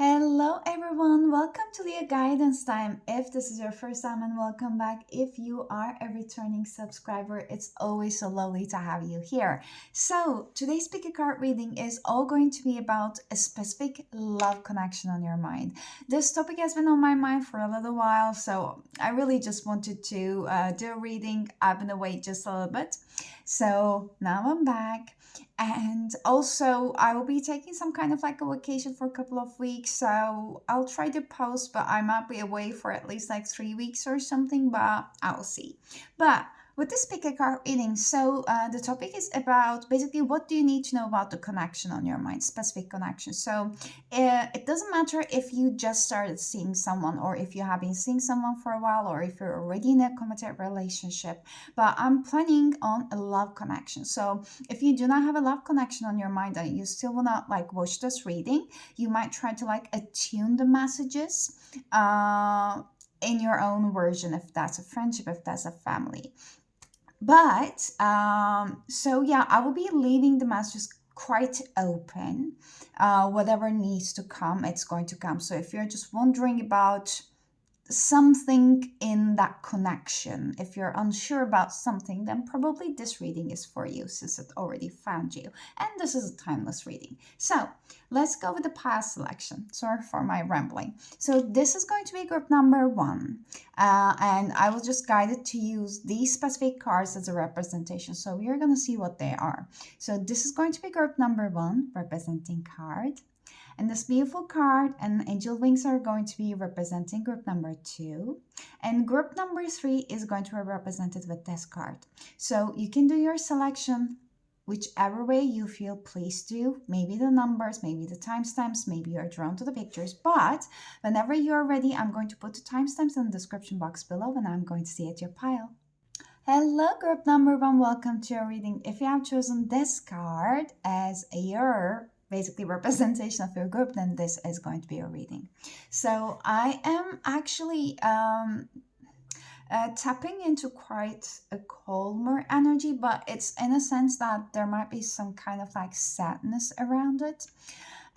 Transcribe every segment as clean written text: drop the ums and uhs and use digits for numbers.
Hello everyone, welcome to Leoguidance time. If this is your first time, and welcome back. If you are a returning subscriber, it's always so lovely to have you here. So today's pick a card reading is all going to be about a specific love connection on your mind. This topic has been on my mind for a little while, so I really just wanted to do a reading. I've been away just a little bit, so now I'm back. And also, I will be taking some kind of like a vacation for a couple of weeks. So I'll try to post, but I might be away for at least like 3 weeks or something, but I'll see. But with this pick a card reading, the topic is about basically what do you need to know about the connection on your mind, specific connection. So it doesn't matter if you just started seeing someone or if you have been seeing someone for a while or if you're already in a committed relationship, but I'm planning on a love connection. So if you do not have a love connection on your mind and you still want to like watch this reading, you might try to like attune the messages in your own version, if that's a friendship, if that's a family. But so yeah, I will be leaving the messages quite open. Whatever needs to come, it's going to come. So if you're just wondering about something in that connection, if you're unsure about something, then probably this reading is for you since it already found you. And this is a timeless reading. So let's go with the past selection. Sorry for my rambling. So this is going to be group number 1. And I will just guide it to use these specific cards as a representation. So we are going to see what they are. So this is going to be group number 1, representing card. And this beautiful card and angel wings are going to be representing group number 2. And group number 3 is going to be represented with this card. So you can do your selection whichever way you feel pleased to. Maybe the numbers, maybe the timestamps, maybe you're drawn to the pictures. But whenever you're ready, I'm going to put the timestamps in the description box below and I'm going to see at your pile. Hello, group number 1. Welcome to your reading. If you have chosen this card as your basically representation of your group, then this is going to be your reading. So I am actually tapping into quite a calmer energy, but it's in a sense that there might be some kind of like sadness around it.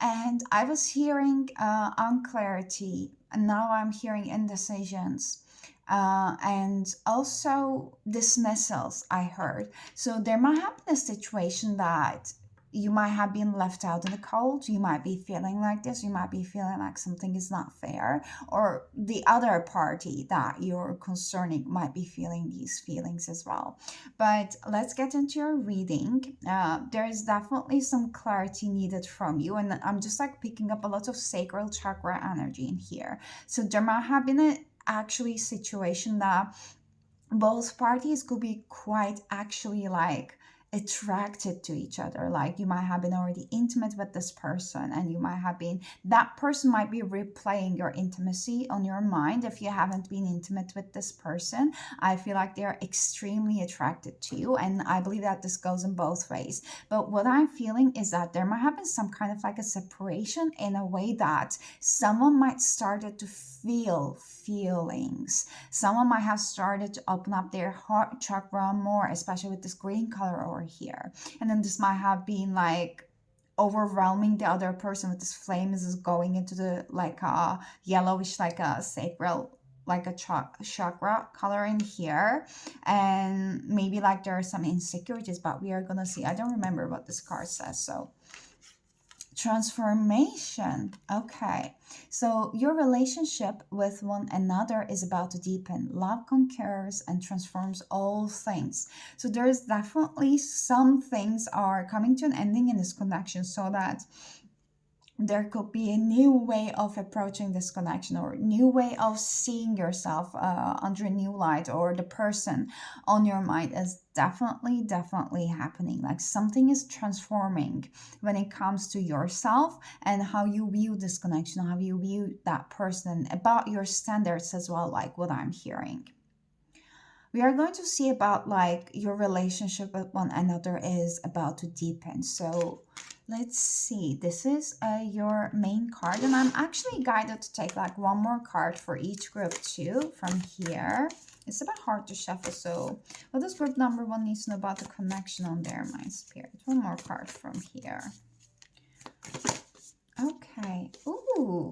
And I was hearing unclarity, and now I'm hearing indecisions. And also dismissals, I heard. So there might have been a situation that you might have been left out in the cold. You might be feeling like this. You might be feeling like something is not fair, or the other party that you're concerning might be feeling these feelings as well. But let's get into your reading. There is definitely some clarity needed from you, and I'm just like picking up a lot of sacral chakra energy in here. So there might have been a actually situation that both parties could be quite actually like attracted to each other. Like you might have been already intimate with this person, and you might have been, that person might be replaying your intimacy on your mind. If you haven't been intimate with this person, I feel like they're extremely attracted to you, and I believe that this goes in both ways. But what I'm feeling is that there might have been some kind of like a separation, in a way that someone might started to feel feelings. Someone might have started to open up their heart chakra more, especially with this green color over here. And then this might have been like overwhelming the other person with this flame. This is going into the like a yellowish, like a sacral, like a chakra color in here. And maybe like there are some insecurities, but we are gonna see. I don't remember what this card says. So transformation. Okay, so your relationship with one another is about to deepen. Love conquers and transforms all things. So there's definitely some things are coming to an ending in this connection, so that there could be a new way of approaching this connection, or a new way of seeing yourself under a new light, or the person on your mind is definitely happening. Like something is transforming when it comes to yourself and how you view this connection, how you view that person, about your standards as well, like what I'm hearing. We are going to see about like your relationship with one another is about to deepen. So let's see, this is your main card, and I'm actually guided to take like one more card for each group too from here. It's a bit hard to shuffle, so what does group number 1 needs to know about the connection on their mind, spirit? One more card from here. Okay. Ooh,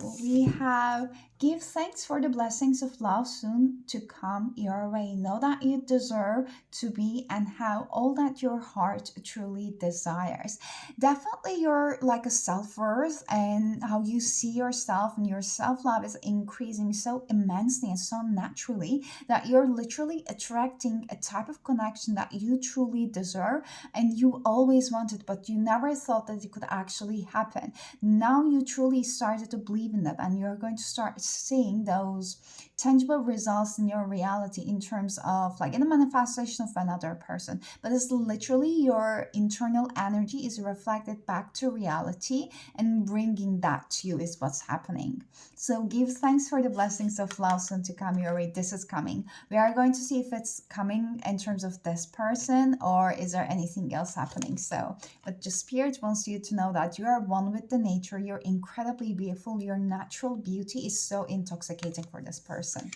have give thanks for the blessings of love soon to come your way. Know that you deserve to be and have all that your heart truly desires. Definitely, your like a self worth and how you see yourself and your self love is increasing so immensely and so naturally that you're literally attracting a type of connection that you truly deserve and you always wanted, but you never thought that it could actually happen. Now you truly started to believe in that, and you're going to start seeing those tangible results in your reality in terms of like in the manifestation of another person. But it's literally your internal energy is reflected back to reality, and bringing that to you is what's happening. So give thanks for the blessings of love soon to come your way. This is coming. We are going to see if it's coming in terms of this person or is there anything else happening. So, but just Spirit wants you to know that you are one with the nature. You're incredibly beautiful. Your natural beauty is so intoxicating for this person.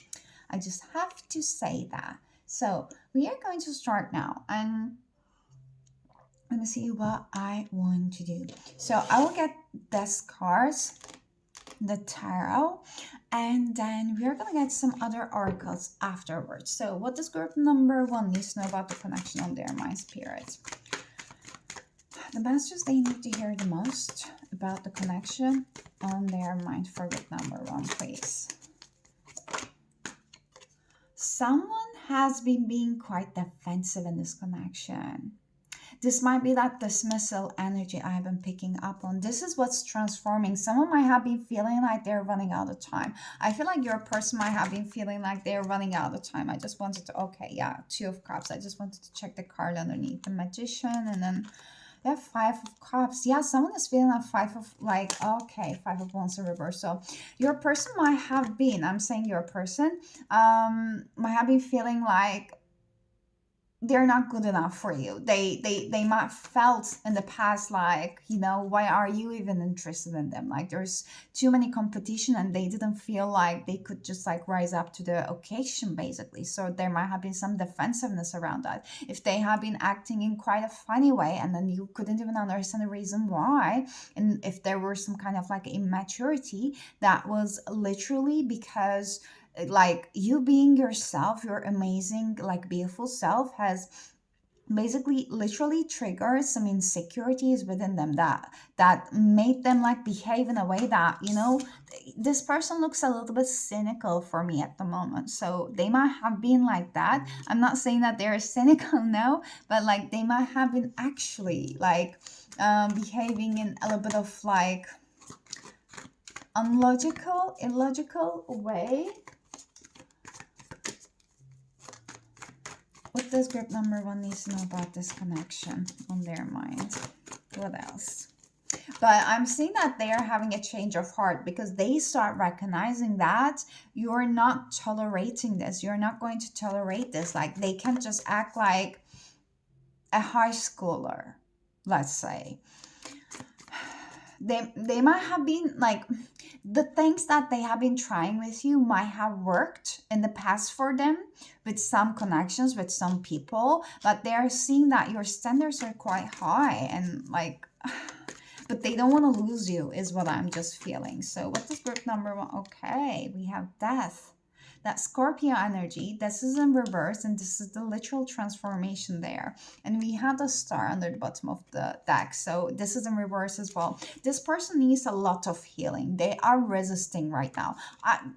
I just have to say that. So we are going to start now, and let me see what I want to do. So I will get this cards, the tarot, and then we're gonna get some other oracles afterwards. So what does group number one needs to know about the connection on their mind, Spirit? The messages they need to hear the most about the connection on their mind for group number one, please. Someone has been being quite defensive in this connection. This might be that dismissal energy I have been picking up on. This is what's transforming. Someone might have been feeling like they're running out of time. I feel like your person might have been feeling like they're running out of time. I just wanted to, okay, yeah, Two of Cups. I just wanted to check the card underneath. The Magician, and then yeah, Five of Cups. Yeah, someone is feeling like Five of, like, okay, Five of Wands in reverse. So your person might have been, I'm saying your person, might have been feeling like they're not good enough for you. They might felt in the past like, why are you even interested in them? Like there's too many competition and they didn't feel like they could just like rise up to the occasion basically. So there might have been some defensiveness around that. If they have been acting in quite a funny way and then you couldn't even understand the reason why, and if there were some kind of like immaturity, that was literally because like you being yourself, your amazing like beautiful self has basically literally triggered some insecurities within them that made them like behave in a way that this person looks a little bit cynical for me at the moment. So they might have been like that. I'm not saying that they're cynical now, but like they might have been actually like behaving in a little bit of like illogical way. What does group number one needs to know about this connection on their mind? What else? But I'm seeing that they are having a change of heart because they start recognizing that you're not tolerating this. You're not going to tolerate this. Like they can't just act like a high schooler, let's say. They might have been like the things that they have been trying with you might have worked in the past for them with some connections with some people, but they're seeing that your standards are quite high and like but they don't want to lose you is what I'm just feeling. So what is group number one? Okay, we have death. That Scorpio energy, this is in reverse, and this is the literal transformation there. And we have the star under the bottom of the deck, so this is in reverse as well. This person needs a lot of healing. They are resisting right now.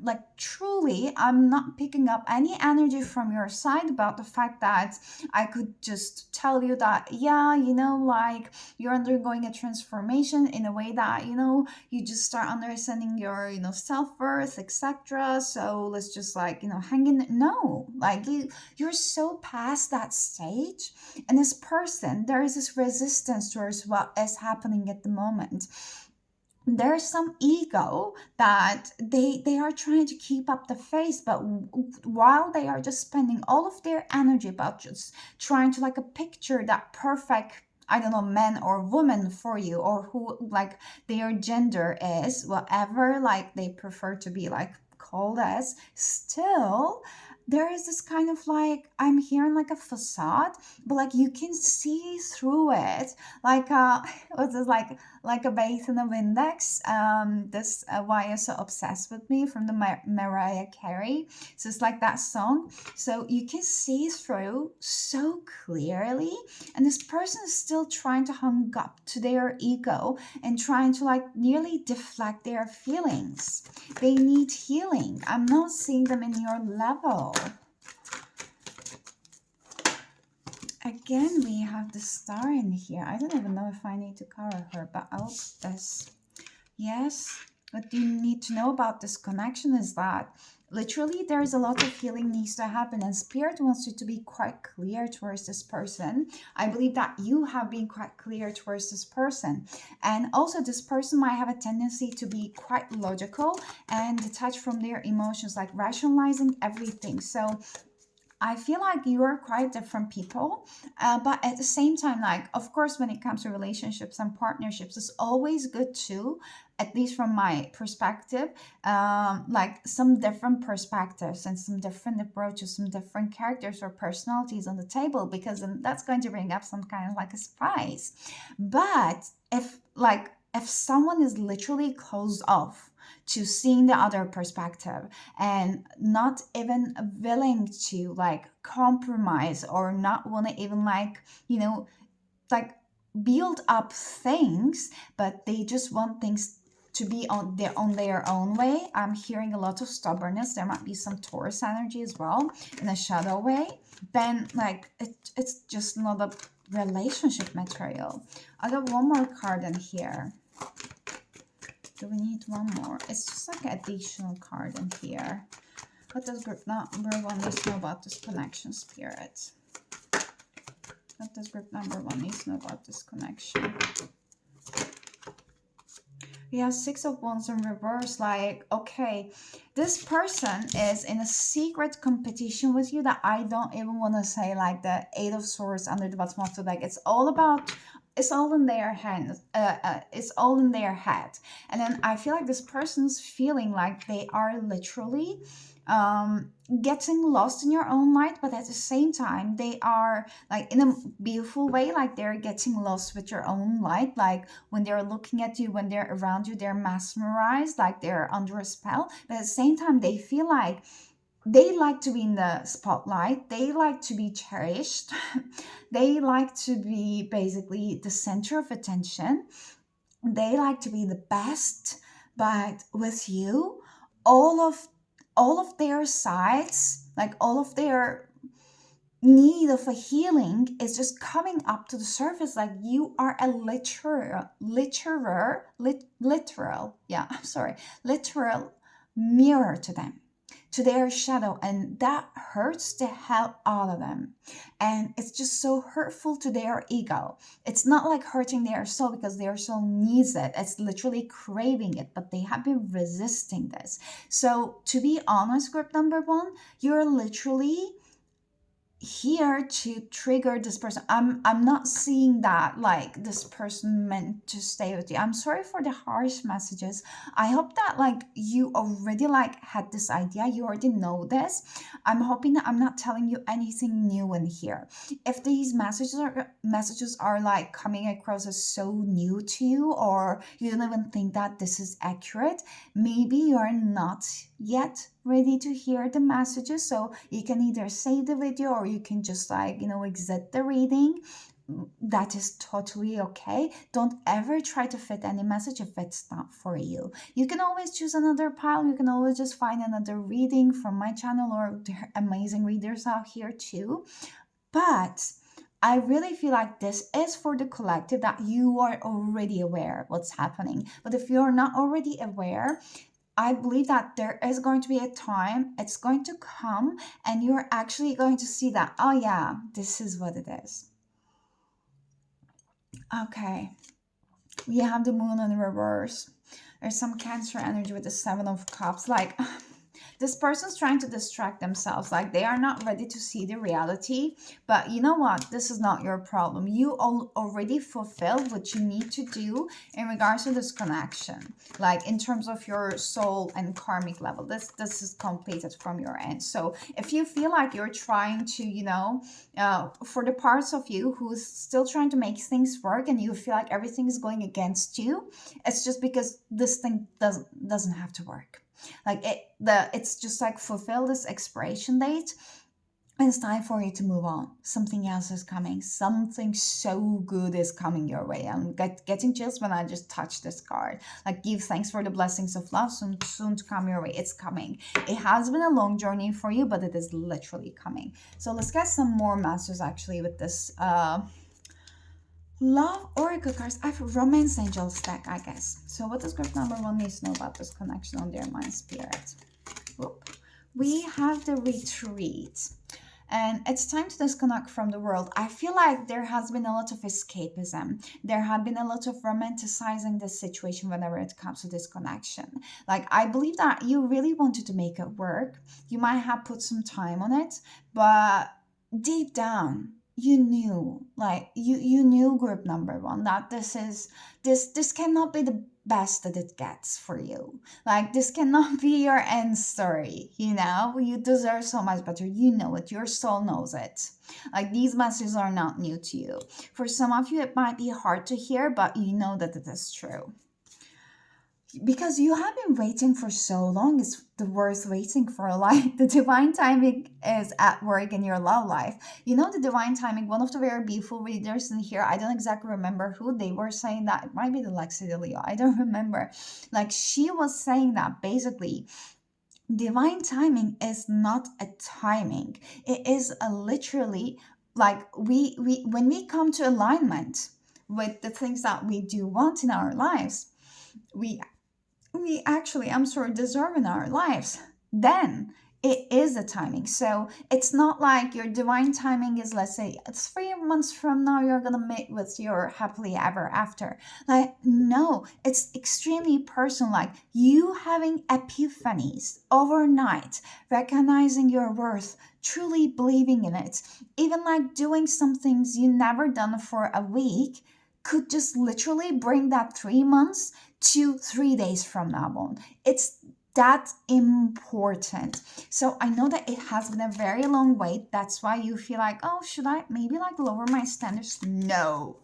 Like truly, I'm not picking up any energy from your side about the fact that I could just tell you that, yeah, like you're undergoing a transformation in a way that, you just start understanding your, self-worth, etc. So let's just like hang in. No, like you're so past that stage, and this person, there is this resistance towards what is happening at the moment. There's some ego that they are trying to keep up the face, but while they are just spending all of their energy about just trying to like a picture that perfect, I don't know, man or woman for you, or who like their gender is, whatever like they prefer to be like called as, still there is this kind of like, I'm hearing like a facade, but like you can see through it, like what's this, like a basin of index. This Why You're So Obsessed with Me from the Mariah Carey. So it's like that song. So you can see through so clearly, and this person is still trying to hang up to their ego and trying to like nearly deflect their feelings. They need healing. I'm not seeing them in your level. Again, we have the star in here. I don't even know if I need to cover her, but I'll put this. Yes, what you need to know about this connection is that literally there is a lot of healing needs to happen, and Spirit wants you to be quite clear towards this person. I believe that you have been quite clear towards this person, and also this person might have a tendency to be quite logical and detached from their emotions, like rationalizing everything. So I feel like you are quite different people, but at the same time, like, of course, when it comes to relationships and partnerships, it's always good to, at least from my perspective, like some different perspectives and some different approaches, some different characters or personalities on the table, because then that's going to bring up some kind of like a spice. But if someone is literally closed off to seeing the other perspective and not even willing to like compromise or not want to even like, like build up things, but they just want things to be on their own way. I'm hearing a lot of stubbornness. There might be some Taurus energy as well in a shadow way. Then like it's just not a relationship material. I got one more card in here. Do we need one more? It's just like an additional card in here. What does group number 1 need to know about this connection, Spirit? What does group number 1 need to know about this connection? We have 6 of Wands in reverse. Like, okay, this person is in a secret competition with you that I don't even want to say, like the 8 of Swords under the bottom of the deck. It's all in their hands. It's all in their head. And then I feel like this person's feeling like they are literally getting lost in your own light, but at the same time they are like in a beautiful way, like they're getting lost with your own light. Like when they're looking at you, when they're around you, they're mesmerized, like they're under a spell. But at the same time they feel like they like to be in the spotlight. They like to be cherished. They like to be basically the center of attention. They like to be the best. But with you, all of their sides, like all of their need of a healing is just coming up to the surface. Like you are a literal mirror to them, to their shadow, and that hurts the hell out of them. And it's just so hurtful to their ego. It's not like hurting their soul, because their soul needs it. It's literally craving it, but they have been resisting this. So to be honest, group number 1, you're literally here to trigger this person. I'm not seeing that like this person meant to stay with you. I'm sorry for the harsh messages. I hope that like you already like had this idea, you already know this. I'm hoping that I'm not telling you anything new in here. If these messages are like coming across as so new to you, or you don't even think that this is accurate, maybe you're not yet ready to hear the messages. So you can either save the video or you can just like exit the reading. That is totally okay. Don't ever try to fit any message if it's not for you. You can always choose another pile. You can always just find another reading from my channel, or there are amazing readers out here too. But I really feel like this is for the collective, that you are already aware of what's happening. But if you're not already aware, I believe that there is going to be a time, it's going to come, and you're actually going to see that, oh yeah, this is what it is. Okay, we have the moon in reverse. There's some Cancer energy with the 7 of Cups. Like, This person's trying to distract themselves, like they are not ready to see the reality. But you know what? This is not your problem. You already fulfilled what you need to do in regards to this connection, like in terms of your soul and karmic level. This is completed from your end. So if you feel like you're trying to, for the parts of you who's still trying to make things work and you feel like everything is going against you, it's just because this thing doesn't have to work. Like it's just like fulfill this expiration date, and it's time for you to move on. Something else is coming. Something so good is coming your way. I'm getting chills when I just touch this card. Like, give thanks for the blessings of love soon to come your way. It's coming. It has been a long journey for you, but it is literally coming. So let's get some more masters actually with this love oracle cards. I have romance angels deck, I guess. So what does group number 1 need to know about this connection on their mind spirit? Whoop. We have the retreat. And it's time to disconnect from the world. I feel like there has been a lot of escapism. There had been a lot of romanticizing the situation whenever it comes to this connection. Like, I believe that you really wanted to make it work. You might have put some time on it, but deep down, you knew, like you knew group number 1 that this cannot be the best that it gets for you. Like, this cannot be your end story. You deserve so much better. You know it. Your soul knows it. Like, these messages are not new to you. For some of you, it might be hard to hear, but you know that it is true. Because you have been waiting for so long. It's the worth waiting for. Like, the divine timing is at work in your love life. The divine timing, one of the very beautiful readers in here, I don't exactly remember who, they were saying that it might be the Lexi de Leo, I don't remember. Like, she was saying that basically divine timing is not a timing. It is a literally, like, we when we come to alignment with the things that we do want in our lives, we actually, I'm sorry, deserve in our lives, then it is a timing. So it's not like your divine timing is, let's say, it's 3 months from now, you're going to meet with your happily ever after. Like, no, it's extremely personal. Like, you having epiphanies overnight, recognizing your worth, truly believing in it, even like doing some things you never done for a week, could just literally bring that 3 months to 3 days from now on. It's that important. So I know that it has been a very long wait. That's why you feel like, oh, should I maybe like lower my standards? No.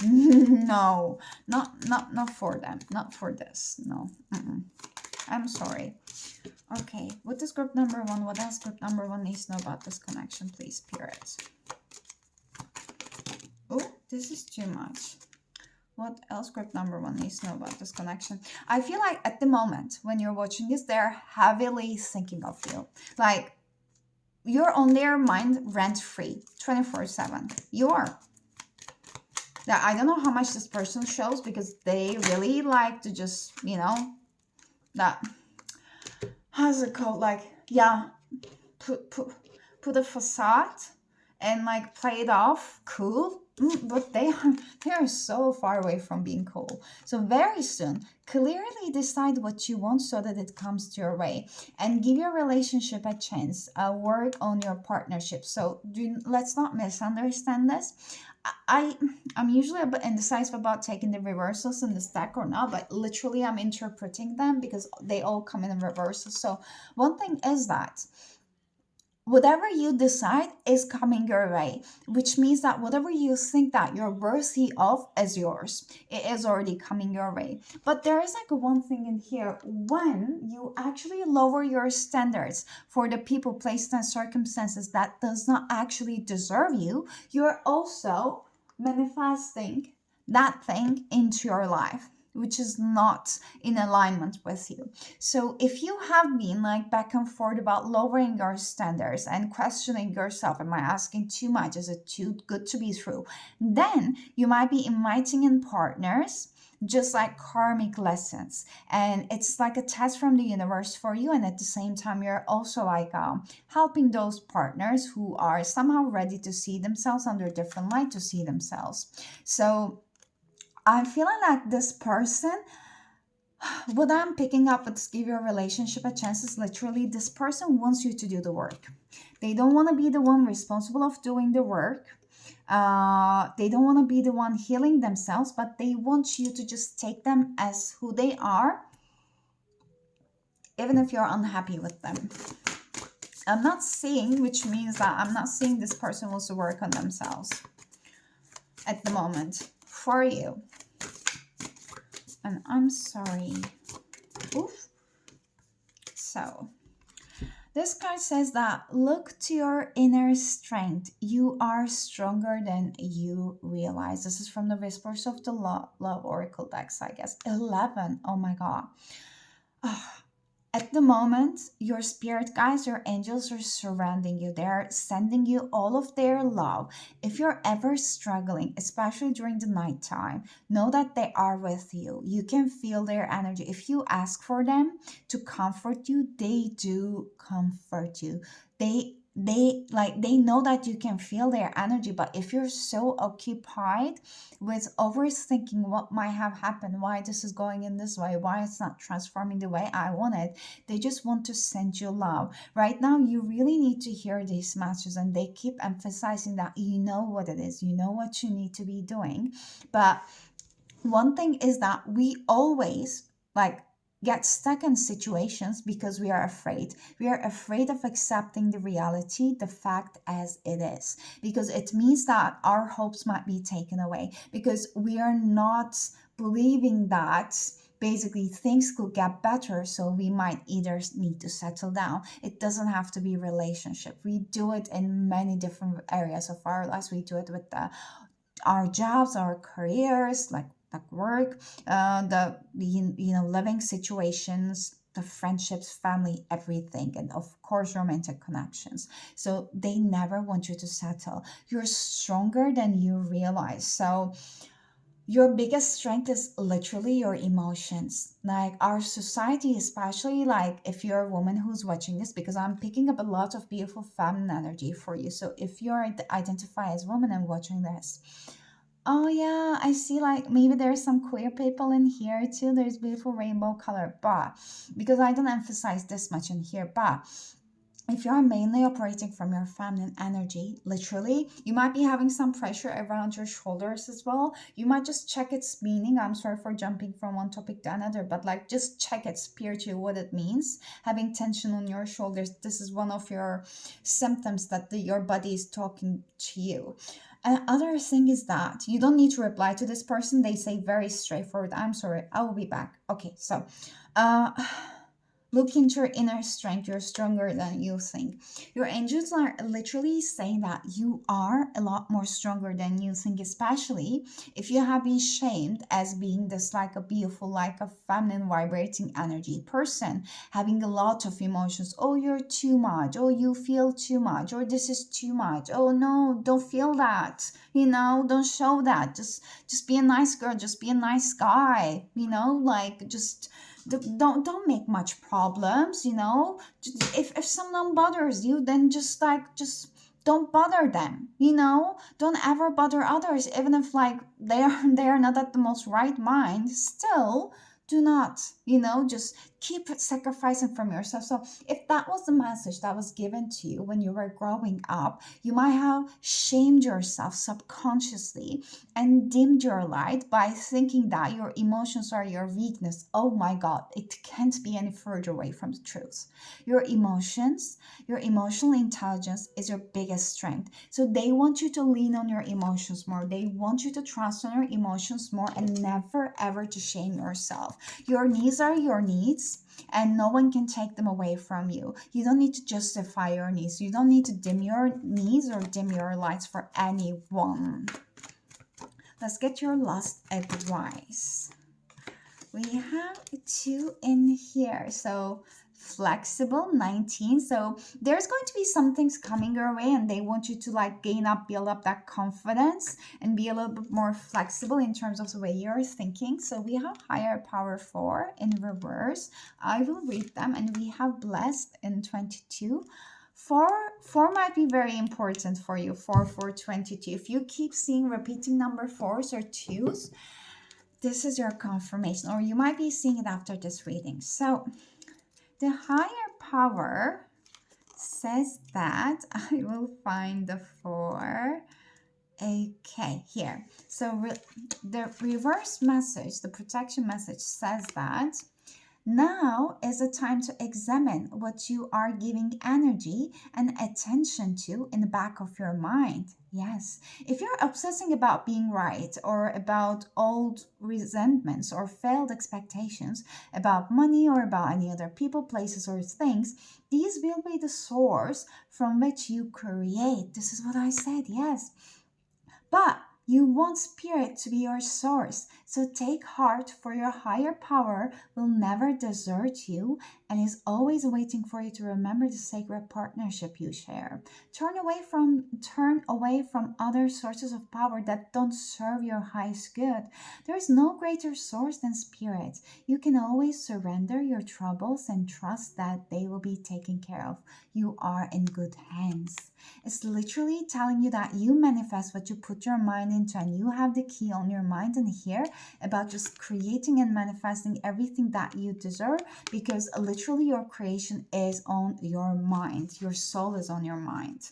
No. Not for them. Not for this. No. I'm sorry. Okay. What is group number 1? What else group number 1 needs to know about this connection, please, Spirit? Oh, this is too much. What else group number 1 needs to know about this connection? I feel like at the moment when you're watching this, they're heavily thinking of you. Like, you're on their mind rent-free, 24/7. You are. Now, I don't know how much this person shows, because they really like to just, that, how's it called? Like, yeah, put a facade and like play it off cool. But they are so far away from being cool. So very soon, clearly decide what you want so that it comes to your way, and give your relationship a chance. Work on your partnership. So let's not misunderstand this. I'm usually a bit indecisive about taking the reversals in this deck or not, but literally I'm interpreting them because they all come in reversals. So one thing is that whatever you decide is coming your way, which means that whatever you think that you're worthy of is yours. It is already coming your way. But there is like one thing in here. When you actually lower your standards for the people, places, and circumstances that does not actually deserve you, you're also manifesting that thing into your life, which is not in alignment with you. So if you have been like back and forth about lowering your standards and questioning yourself, am I asking too much? Is it too good to be true? Then you might be inviting in partners, just like karmic lessons. And it's like a test from the universe for you. And at the same time, you're also like helping those partners who are somehow ready to see themselves under a different light, to see themselves. So I'm feeling like this person What I'm picking up, let's give your relationship a chance, is literally this person wants you to do the work. They don't want to be the one responsible of doing the work. They don't want to be the one healing themselves, but they want you to just take them as who they are, even if you're unhappy with them. I'm not seeing, which means that I'm not seeing this person wants to work on themselves at the moment for you. And I'm sorry. Oof. So this card says that look to your inner strength. You are stronger than you realize. This is from the Whispers of the Love Oracle decks, I guess. 11. Oh my God. At the moment, your spirit guides, your angels are surrounding you. They're sending you all of their love. If you're ever struggling, especially during the nighttime, know that they are with you. You can feel their energy. If you ask for them to comfort you, they do comfort you. They know that you can feel their energy, but if you're so occupied with overthinking what might have happened, why this is going in this way, why it's not transforming the way I want it, they just want to send you love. Right now, you really need to hear these messages, and they keep emphasizing that you know what it is, you know what you need to be doing. But one thing is that we always get stuck in situations because we are afraid. We are afraid of accepting the reality, the fact as it is, because it means that our hopes might be taken away, because we are not believing that basically things could get better, so we might either need to settle down. It doesn't have to be relationship. We do it in many different areas of our lives. We do it with our jobs, our careers, like work, the living situations, the friendships, family, everything, and of course romantic connections. So they never want you to settle. You're stronger than you realize. So your biggest strength is literally your emotions. Like our society, especially like if you're a woman who's watching this, because I'm picking up a lot of beautiful feminine energy for you. So if you're identify as woman and watching this, oh yeah, I see, like maybe there's some queer people in here too. There's beautiful rainbow color, but because I don't emphasize this much in here, but if you're mainly operating from your feminine energy, literally, you might be having some pressure around your shoulders as well. You might just check its meaning. I'm sorry for jumping from one topic to another, but like just check it spiritually what it means. Having tension on your shoulders, this is one of your symptoms that your body is talking to you. And other thing is that you don't need to reply to this person. They say very straightforward, I'm sorry, I will be back. Okay, so uh look into your inner strength. You're stronger than you think. Your angels are literally saying that you are a lot more stronger than you think, especially if you have been shamed as being this like a beautiful, like a feminine vibrating energy person, having a lot of emotions. Oh, you're too much. Oh, you feel too much. Or this is too much. Oh no, don't feel that. Don't show that. Just be a nice girl. Just be a nice guy. Like just don't make much problems. If someone bothers you, then just don't bother them. Don't ever bother others, even if like they are not at the most right mind. Still, do not, just keep sacrificing from yourself. So if that was the message that was given to you when you were growing up, you might have shamed yourself subconsciously and dimmed your light by thinking that your emotions are your weakness. Oh my God, it can't be any further away from the truth. Your emotions, your emotional intelligence is your biggest strength. So they want you to lean on your emotions more. They want you to trust on your emotions more and never ever to shame yourself. Your needs are your needs, and no one can take them away from you. You don't need to justify your needs. You don't need to dim your needs or dim your lights for anyone. Let's get your last advice. We have 2 in here. So flexible, 19. So there's going to be some things coming your way, and they want you to like build up that confidence and be a little bit more flexible in terms of the way you're thinking. So we have higher power 4 in reverse. I will read them. And we have blessed in 22. Four might be very important for you. 4, 4, 22. If you keep seeing repeating number 4s or 2s, this is your confirmation, or you might be seeing it after this reading. So the higher power says that I will find the four. Okay, here. So the reverse message, the protection message says that now is a time to examine what you are giving energy and attention to in the back of your mind. Yes, if you're obsessing about being right, or about old resentments or failed expectations, about money or about any other people, places, or things, these will be the source from which you create. This is what I said, yes. But you want spirit to be your source. So take heart, for your higher power will never desert you and is always waiting for you to remember the sacred partnership you share. Turn away from other sources of power that don't serve your highest good. There is no greater source than spirit. You can always surrender your troubles and trust that they will be taken care of. You are in good hands. It's literally telling you that you manifest what you put your mind into, and you have the key on your mind and here about just creating and manifesting everything that you deserve, because literally your creation is on your mind. Your soul is on your mind.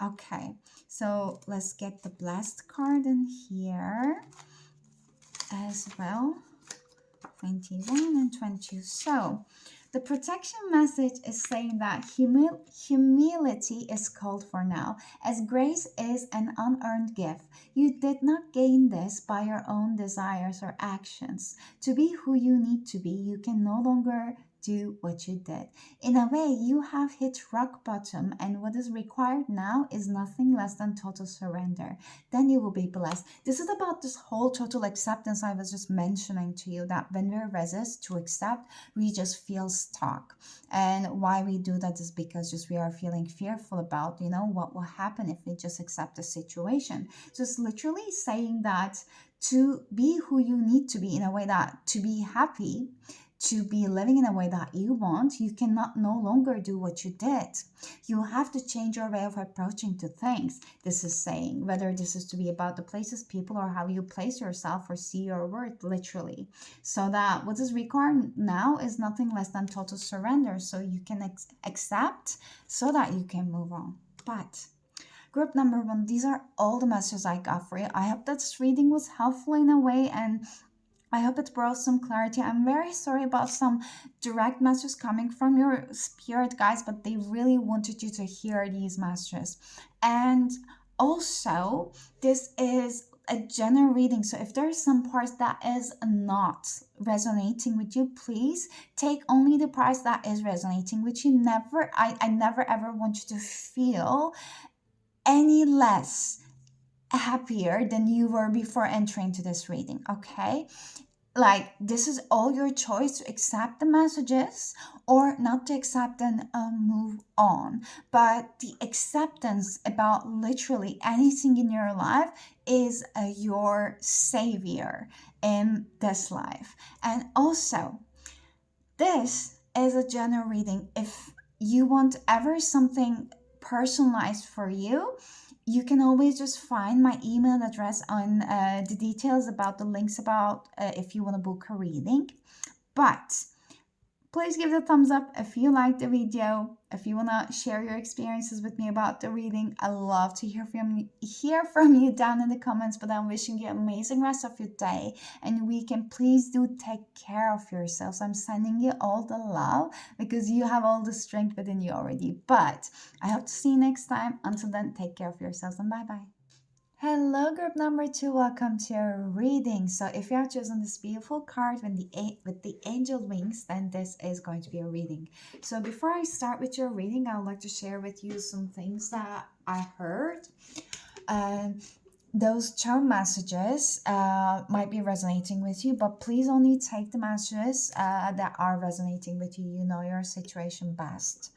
Okay, so let's get the blessed card in here as well. 21 and 22. So the protection message is saying that humility is called for now, as grace is an unearned gift. You did not gain this by your own desires or actions. To be who you need to be, you can no longer do what you did. In a way, you have hit rock bottom, and what is required now is nothing less than total surrender. Then you will be blessed. This is about this whole total acceptance I was just mentioning to you, that when we resist to accept, we just feel stuck. And why we do that is because just we are feeling fearful about, what will happen if we just accept the situation. Just literally saying that to be who you need to be, in a way that to be happy, to be living in a way that you want, you cannot no longer do what you did. You have to change your way of approaching to things. This is saying, whether this is to be about the places, people, or how you place yourself or see your worth, literally. So that what is required now is nothing less than total surrender, so you can accept, so that you can move on. But group number 1, these are all the messages I got for you. I hope that this reading was helpful in a way, and I hope it brought some clarity. I'm very sorry about some direct messages coming from your spirit guides, but they really wanted you to hear these messages. And also, this is a general reading, so if there's some parts that is not resonating with you, please take only the parts that is resonating with you. I never ever want you to feel any less happier than you were before entering to this reading, okay? Like, this is all your choice to accept the messages or not to accept and move on. But the acceptance about literally anything in your life is your savior in this life. And also, this is a general reading. If you want ever something personalized for you, you can always just find my email address on the details about the links about if you want to book a reading. But please give it a thumbs up if you liked the video. If you want to share your experiences with me about the reading, I love to hear from you down in the comments. But I'm wishing you an amazing rest of your day and weekend. Please do take care of yourselves. I'm sending you all the love because you have all the strength within you already. But I hope to see you next time. Until then, take care of yourselves and bye-bye. Hello, group number 2. Welcome to your reading. So if you have chosen this beautiful card with the angel wings, then this is going to be a reading. So before I start with your reading, I would like to share with you some things that I heard. Those charm messages might be resonating with you, but please only take the messages that are resonating with you. You know your situation best.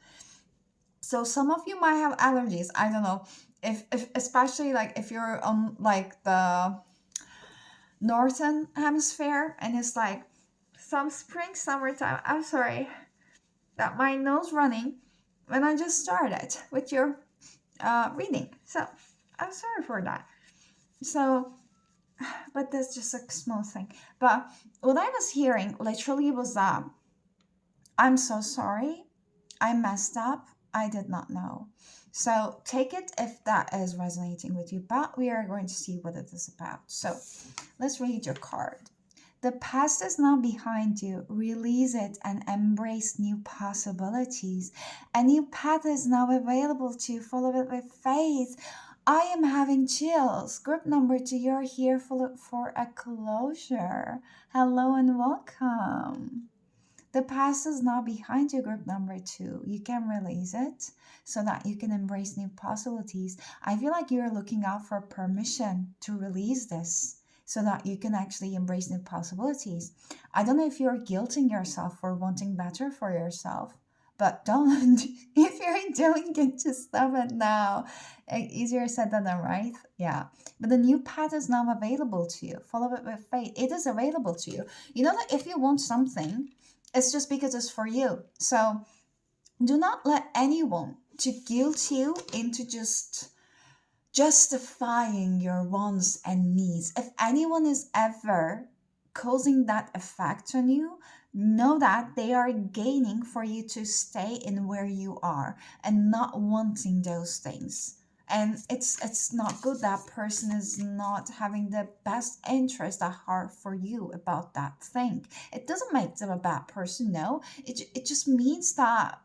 So some of you might have allergies. I don't know. If especially like if you're on like the northern hemisphere and it's like some summertime. I'm sorry that my nose running when I just started with your reading. So I'm sorry for that. So But that's just a small thing. But what I was hearing literally was that I'm so sorry. I messed up. I did not know. So take it if that is resonating with you, but we are going to see what it is about. So let's read your card. The past is now behind you. Release it and embrace new possibilities. A new path is now available to you. Follow it with faith. I am having chills. Group number two, you're here for a closure. Hello and welcome. The past is now behind you, group number two. You can release it so that you can embrace new possibilities. I feel like you're looking out for permission to release this so that you can actually embrace new possibilities. I don't know if you're guilting yourself for wanting better for yourself, but don't. If you're doing it, just stop it now. Easier said than done, right? Yeah. But the new path is now available to you. Follow it with faith. It is available to you. You know that if you want something, it's just because it's for you. So do not let anyone to guilt you into just justifying your wants and needs. If anyone is ever causing that effect on you, know that they are gaining for you to stay in where you are and not wanting those things. And it's not good. That person is not having the best interest at heart for you about that thing. It doesn't make them a bad person, no. It just means that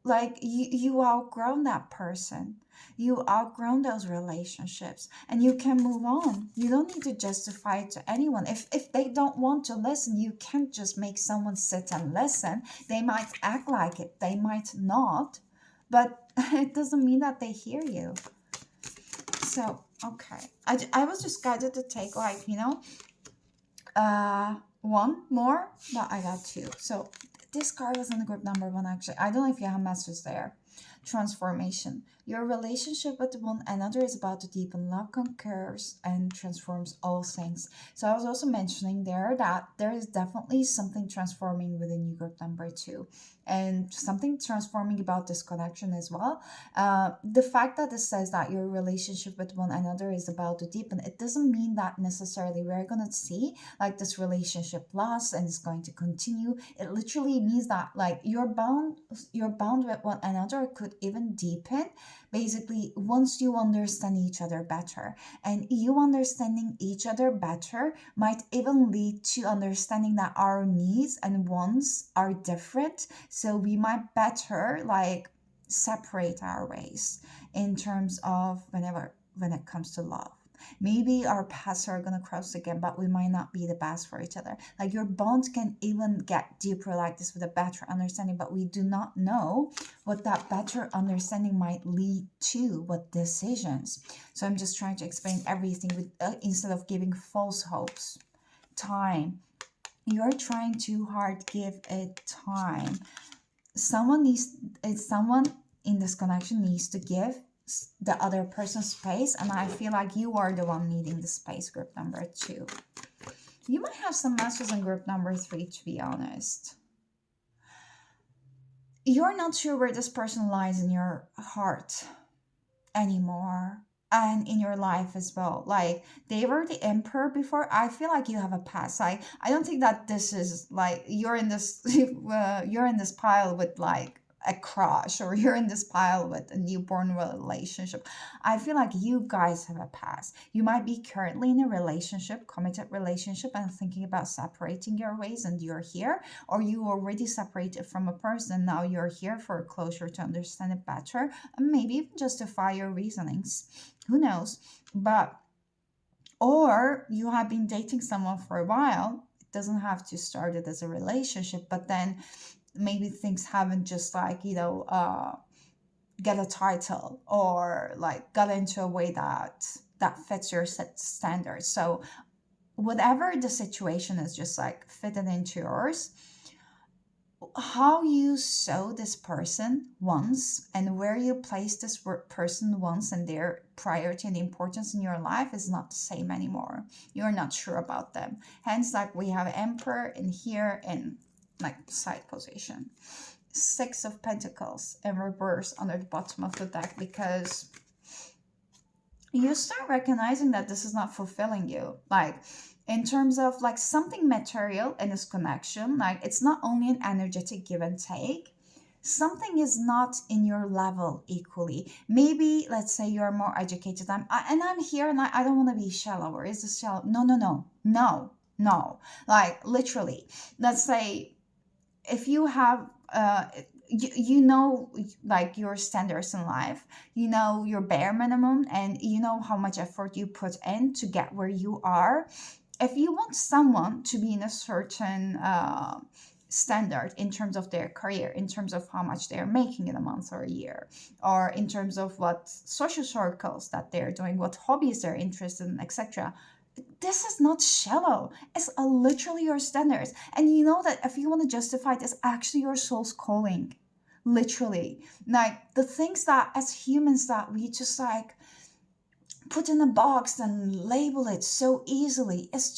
like you outgrown that person, you outgrown those relationships, and you can move on. You don't need to justify it to anyone. If they don't want to listen, you can't just make someone sit and listen. They might act like it, they might not, but it doesn't mean that they hear you. So okay, I was just guided to take like one more, but I got two. So this card was in the group number one, actually. I don't know if you have messages there. Transformation. Your relationship with one another is about to deepen. Love conquers and transforms all things. So I was also mentioning there that there is definitely something transforming within you, group number two, and something transforming about this connection as well. The fact that it says that your relationship with one another is about to deepen, it doesn't mean that necessarily we're gonna see like this relationship lasts and it's going to continue. It literally means that like your bound with one another could even deepen basically once you understand each other better. And you understanding each other better might even lead to understanding that our needs and wants are different, so we might better like separate our ways in terms of when it comes to love. Maybe our paths are gonna cross again, but we might not be the best for each other. Like your bonds can even get deeper like this with a better understanding, but we do not know what that better understanding might lead to, what decisions. So I'm just trying to explain everything with instead of giving false hopes. Time. You're trying too hard. Give it time. Someone in this connection needs to give the other person space, and I feel like you are the one needing the space, group number two. You might have some messages in group number three, to be honest. You're not sure where this person lies in your heart anymore and in your life as well. Like they were the emperor before. I feel like you have a past. I don't think that this is like you're in this you're in this pile with like a crush, or you're in this pile with a newborn relationship. I feel like you guys have a past. You might be currently in a relationship, committed relationship, and thinking about separating your ways, and you're here, or you already separated from a person, now you're here for closure to understand it better and maybe even justify your reasonings. Who knows? But or you have been dating someone for a while. It doesn't have to start it as a relationship, but then maybe things haven't just like get a title or like got into a way that fits your set standards. So whatever the situation is, just like fitted into yours. How you saw this person once and where you placed this person once and their priority and importance in your life is not the same anymore. You're not sure about them. Hence, like we have Emperor in here in like side position. Six of Pentacles in reverse under the bottom of the deck, because you start recognizing that this is not fulfilling you. Like, in terms of like something material in this connection, like it's not only an energetic give and take. Something is not in your level equally. Maybe let's say you're more educated. And I'm here, and I don't want to be shallow. Or is this shallow? No, no, no, no, no. Like literally, let's say if you have you know, like your standards in life, you know your bare minimum, and you know how much effort you put in to get where you are. If you want someone to be in a certain standard in terms of their career, in terms of how much they're making in a month or a year, or in terms of what social circles that they're doing, what hobbies they're interested in, etc., this is not shallow. It's literally your standards. And you know that if you want to justify it, it's actually your soul's calling. Literally. Like the things that as humans that we just like put in a box and label it so easily, it's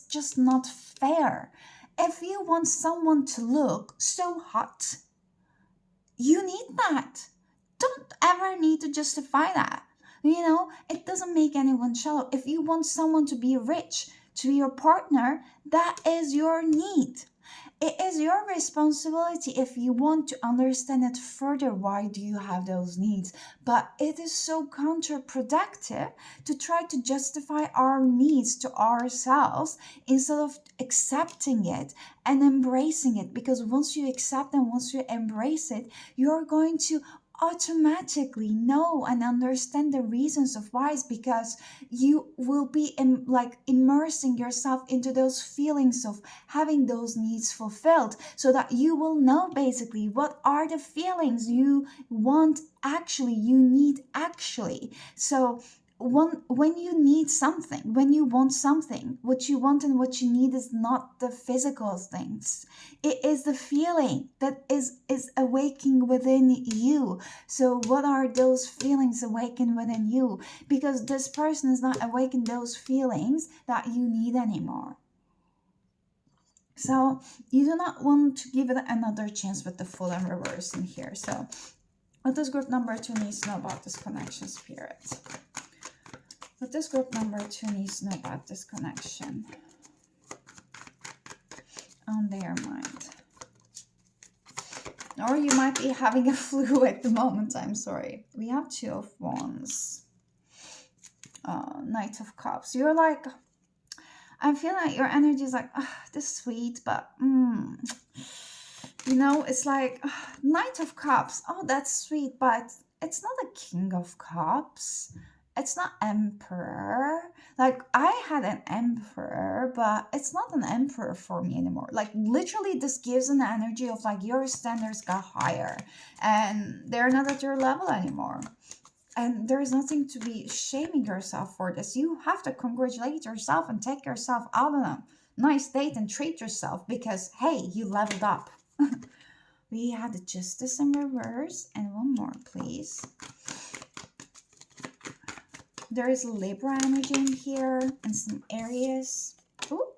just not fair. If you want someone to look so hot, you need that. Don't ever need to justify that. You know, it doesn't make anyone shallow. If you want someone to be rich, to be your partner, that is your need. It is your responsibility if you want to understand it further. Why do you have those needs? But it is so counterproductive to try to justify our needs to ourselves instead of accepting it and embracing it. Because once you accept and once you embrace it, you're going to automatically know and understand the reasons of why. It's because you will be like immersing yourself into those feelings of having those needs fulfilled, so that you will know basically what are the feelings you want actually, you need actually. So when you need something, when you want something, what you want and what you need is not the physical things. It is the feeling that is awaking within you. So what are those feelings awakened within you? Because this person is not awakened those feelings that you need anymore. So you do not want to give it another chance with the full and reverse in here. So what does group number 2 needs to know about this connection, spirit? What does group number 2 needs to know about this connection on their mind? Or you might be having a flu at the moment, I'm sorry. We have 2 of Wands. Knight of Cups. You're like, I'm feeling like your energy is like, this is sweet, but you know, it's like Knight of Cups. Oh, that's sweet, but it's not a King of Cups. It's not Emperor. Like I had an Emperor, but it's not an Emperor for me anymore. Like literally, this gives an energy of like your standards got higher, and they're not at your level anymore. And there is nothing to be shaming yourself for this. You have to congratulate yourself and take yourself out on a nice date and treat yourself because, hey, you leveled up. We had the Justice in reverse. And one more, please. There is Libra energy in here in some areas. Ooh.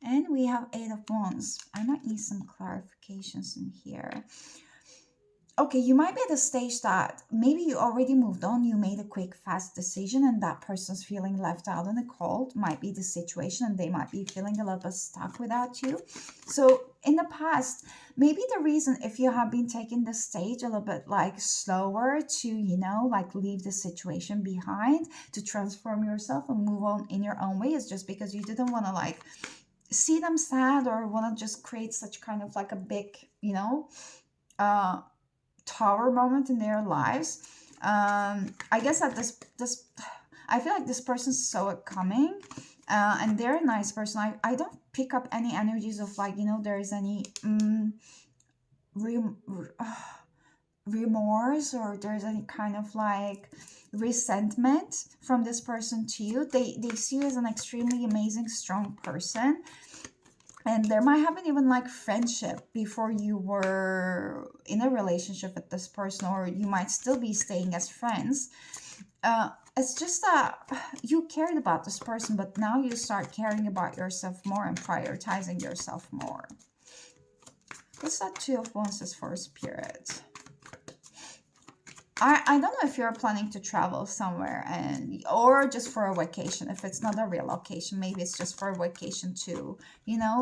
And we have 8 of Wands. I might need some clarifications in here. Okay, you might be at a stage that maybe you already moved on, you made a quick, fast decision, and that person's feeling left out in the cold might be the situation, and they might be feeling a little bit stuck without you. So in the past, maybe the reason if you have been taking the stage a little bit like slower to, you know, like leave the situation behind, to transform yourself and move on in your own way is just because you didn't want to like see them sad or want to just create such kind of like a big, you know, tower moment in their lives. I guess that this I feel like this person's so coming, and they're a nice person. I don't pick up any energies of like, you know, there's any rem- remorse or there's any kind of like resentment from this person to you. They see you as an extremely amazing, strong person. And there might have been even like friendship before you were in a relationship with this person, or you might still be staying as friends. It's just that you cared about this person, but now you start caring about yourself more and prioritizing yourself more. What's that 2 of Wands is for, spirit? I don't know if you're planning to travel somewhere and or just for a vacation. If it's not a real vacation, maybe it's just for a vacation to,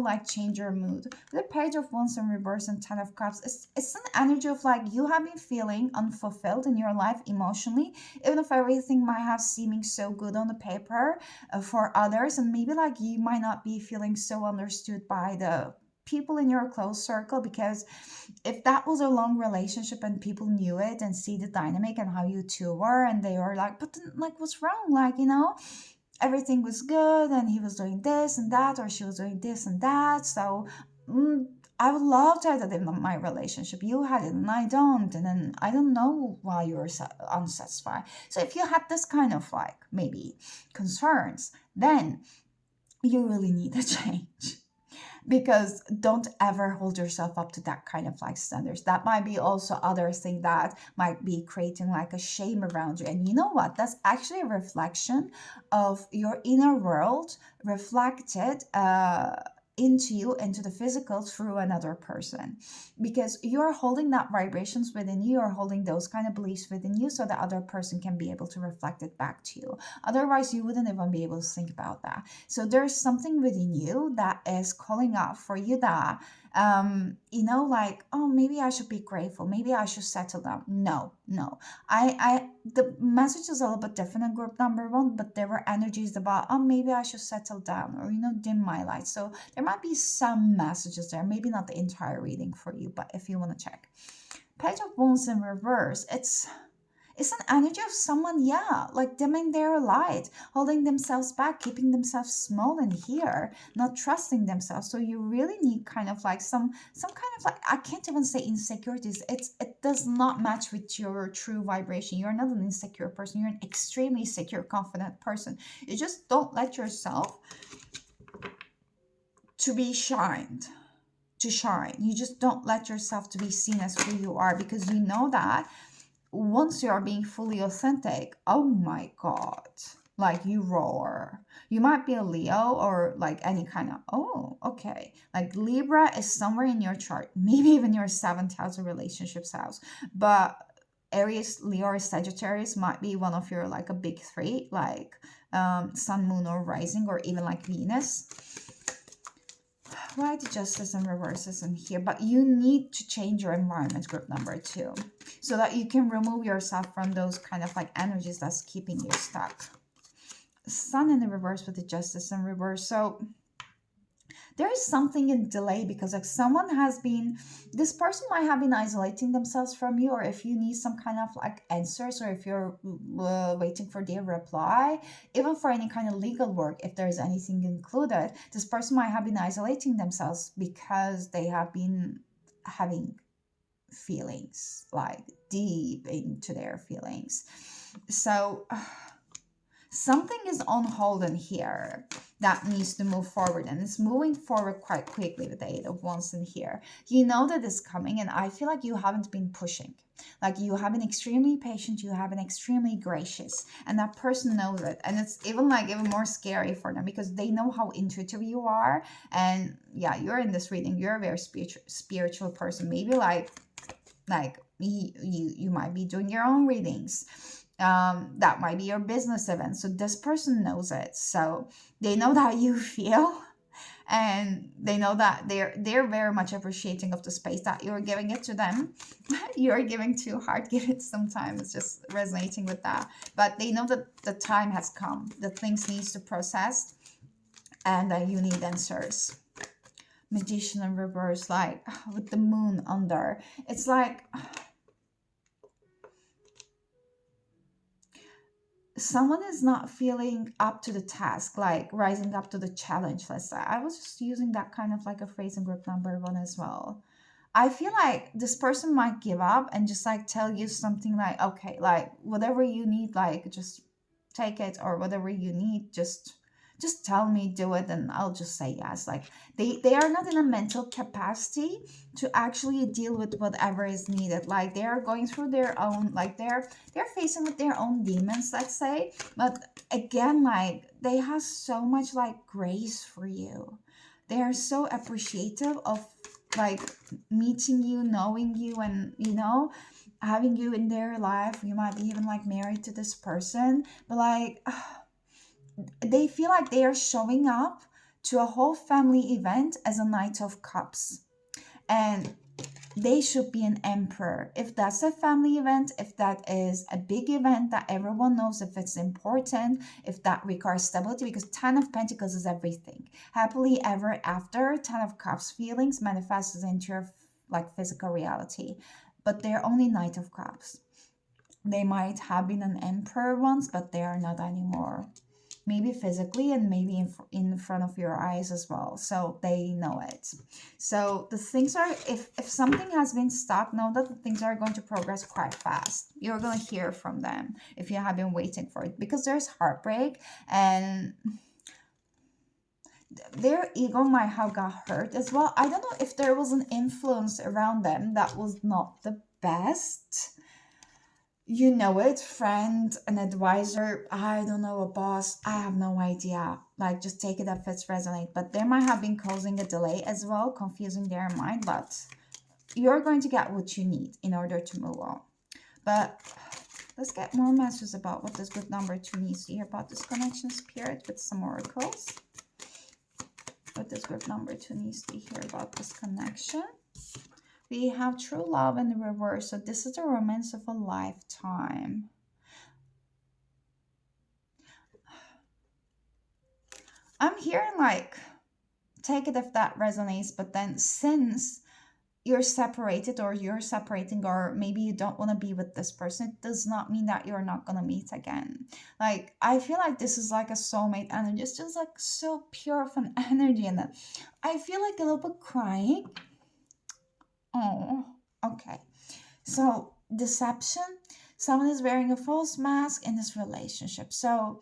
like change your mood. The Page of Wands in reverse and Ten of Cups, it's an energy of like you have been feeling unfulfilled in your life emotionally, even if everything might have seeming so good on the paper for others, and maybe like you might not be feeling so understood by the people in your close circle, because if that was a long relationship and people knew it and see the dynamic and how you two were, and they were like, but then, like, what's wrong, like, everything was good and he was doing this and that, or she was doing this and that, so mm, I would love to have that in my relationship. You had it and I don't, and then I don't know why you're unsatisfied. So if you had this kind of like maybe concerns, then you really need a change, because don't ever hold yourself up to that kind of like standards. That might be also other thing that might be creating like a shame around you. And you know what, that's actually a reflection of your inner world reflected into you, into the physical, through another person, because you're holding that vibrations within you, you're holding those kind of beliefs within you, so the other person can be able to reflect it back to you. Otherwise you wouldn't even be able to think about that. So there's something within you that is calling out for you that, like, oh, maybe I should be grateful. Maybe I should settle down. No, no. The message is a little bit different in group number one, but there were energies about, oh, maybe I should settle down, or, dim my light. So there might be some messages there, maybe not the entire reading for you, but if you want to check. Page of Wands in reverse, it's an energy of someone, yeah, like dimming their light, holding themselves back, keeping themselves small in here, not trusting themselves. So you really need kind of like some kind of like, I can't even say insecurities. It does not match with your true vibration. You're not an insecure person. You're an extremely secure, confident person. You just don't let yourself to be shined to shine. You just don't let yourself to be seen as who you are, because you know that once you are being fully authentic, oh my god, like you roar. You might be a Leo or like any kind of, oh, okay. Like Libra is somewhere in your chart, maybe even your seventh house or relationships house. But Aries, Leo, or Sagittarius might be one of your like a big three, like Sun, Moon, or Rising, or even like Venus. Why the Justice and reverses in here? But you need to change your environment, group number two, so that you can remove yourself from those kind of like energies that's keeping you stuck. Sun in the reverse with the Justice in reverse. So there is something in delay, because like someone has been, this person might have been isolating themselves from you, or if you need some kind of like answers, or if you're waiting for their reply, even for any kind of legal work, if there's anything included, this person might have been isolating themselves because they have been having feelings, like deep into their feelings. So something is on hold in here that needs to move forward, and it's moving forward quite quickly with the Eight of Wands in here. You know that it's coming, and I feel like you haven't been pushing. Like you have been extremely patient, you have been extremely gracious, and that person knows it. And it's even like even more scary for them, because they know how intuitive you are. And yeah, you're in this reading, you're a very spiritual person. Maybe like you might be doing your own readings, that might be your business event. So this person knows it, so they know that you feel, and they know that they're very much appreciating of the space that you're giving it to them. You're giving too hard, give it some time. It's just resonating with that, but they know that the time has come, that things needs to process, and that you need answers. Magician in reverse, like with the moon under, it's like someone is not feeling up to the task, like rising up to the challenge, let's say. I was just using that kind of like a phrase in group number one as well. I feel like this person might give up and just like tell you something like, okay, like whatever you need, like just take it, or whatever you need, just tell me, do it, and I'll just say yes. Like they are not in a mental capacity to actually deal with whatever is needed. Like they are going through their own, like they're facing with their own demons, let's say. But again, like they have so much like grace for you. They are so appreciative of like meeting you, knowing you, and having you in their life. You might be even like married to this person, but like they feel like they are showing up to a whole family event as a Knight of Cups. And they should be an emperor. If that's a family event, if that is a big event that everyone knows, if it's important, if that requires stability, because Ten of Pentacles is everything. Happily ever after, Ten of Cups feelings manifests into your like physical reality. But they're only Knight of Cups. They might have been an emperor once, but they are not anymore. Maybe physically and maybe in front of your eyes as well, so they know it. So the things are, if something has been stuck, know that the things are going to progress quite fast. You're going to hear from them if you have been waiting for it, because there's heartbreak, and their ego might have got hurt as well. I don't know if there was an influence around them that was not the best. You know it, friend, an advisor, I don't know, a boss, I have no idea. Like, just take it if it's resonate. But there might have been causing a delay as well, confusing their mind, but you're going to get what you need in order to move on. But let's get more messages about what this group number 2 needs to hear about this connection, spirit, with some oracles. What this group number 2 needs to hear about this connection. We have true love in the reverse. So this is the romance of a lifetime. I'm hearing like, take it if that resonates, but then since you're separated or you're separating, or maybe you don't want to be with this person, it does not mean that you're not going to meet again. Like, I feel like this is like a soulmate energy. It's just like so pure of an energy. And I feel like a little bit crying. Oh, okay. So, deception. Someone is wearing a false mask in this relationship. So,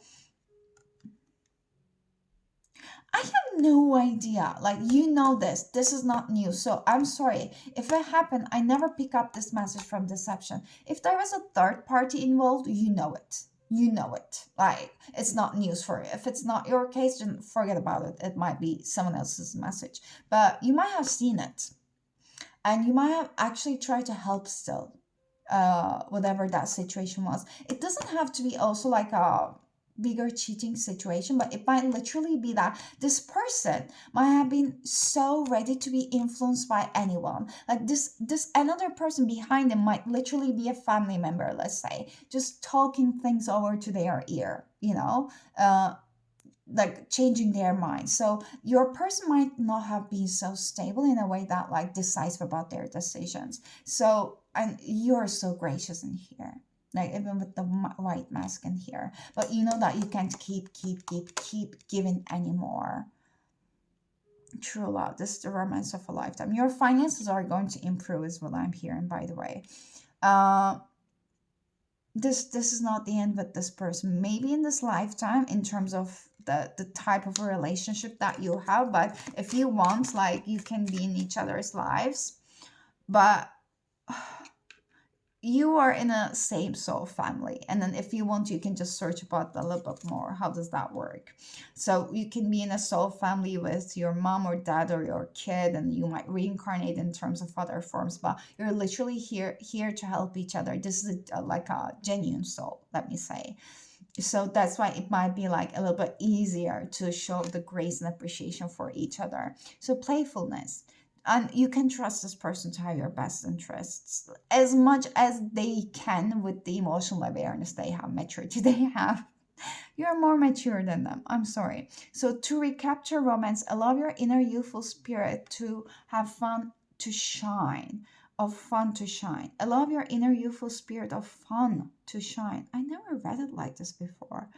I have no idea. Like, you know this. This is not new. So, I'm sorry. If it happened, I never pick up this message from deception. If there is a third party involved, you know it. You know it. Like, it's not news for you. If it's not your case, then forget about it. It might be someone else's message. But you might have seen it. And you might have actually tried to help still, whatever that situation was. It doesn't have to be also like a bigger cheating situation, but it might literally be that this person might have been so ready to be influenced by anyone. Like this another person behind them might literally be a family member, let's say, just talking things over to their ear, like changing their mind. So your person might not have been so stable in a way that like decisive about their decisions. So, and you're so gracious in here, like even with the white mask in here, but you know that you can't keep giving anymore. True love. This is the romance of a lifetime. Your finances are going to improve is what I'm hearing, by the way. This is not the end with this person, maybe in this lifetime, in terms of the type of a relationship that you have. But if you want, like, you can be in each other's lives, but you are in a same soul family. And then if you want, you can just search about a little bit more. How does that work? So you can be in a soul family with your mom or dad or your kid, and you might reincarnate in terms of other forms, but you're literally here to help each other. This is like a genuine soul, let me say. So that's why it might be like a little bit easier to show the grace and appreciation for each other. So playfulness, and you can trust this person to have your best interests as much as they can with the emotional awareness they have, maturity they have. You're more mature than them. I'm sorry. So to recapture romance, allow your inner youthful spirit to have fun, to shine, of fun to shine. Allow your inner youthful spirit of fun to shine. I never read it like this before.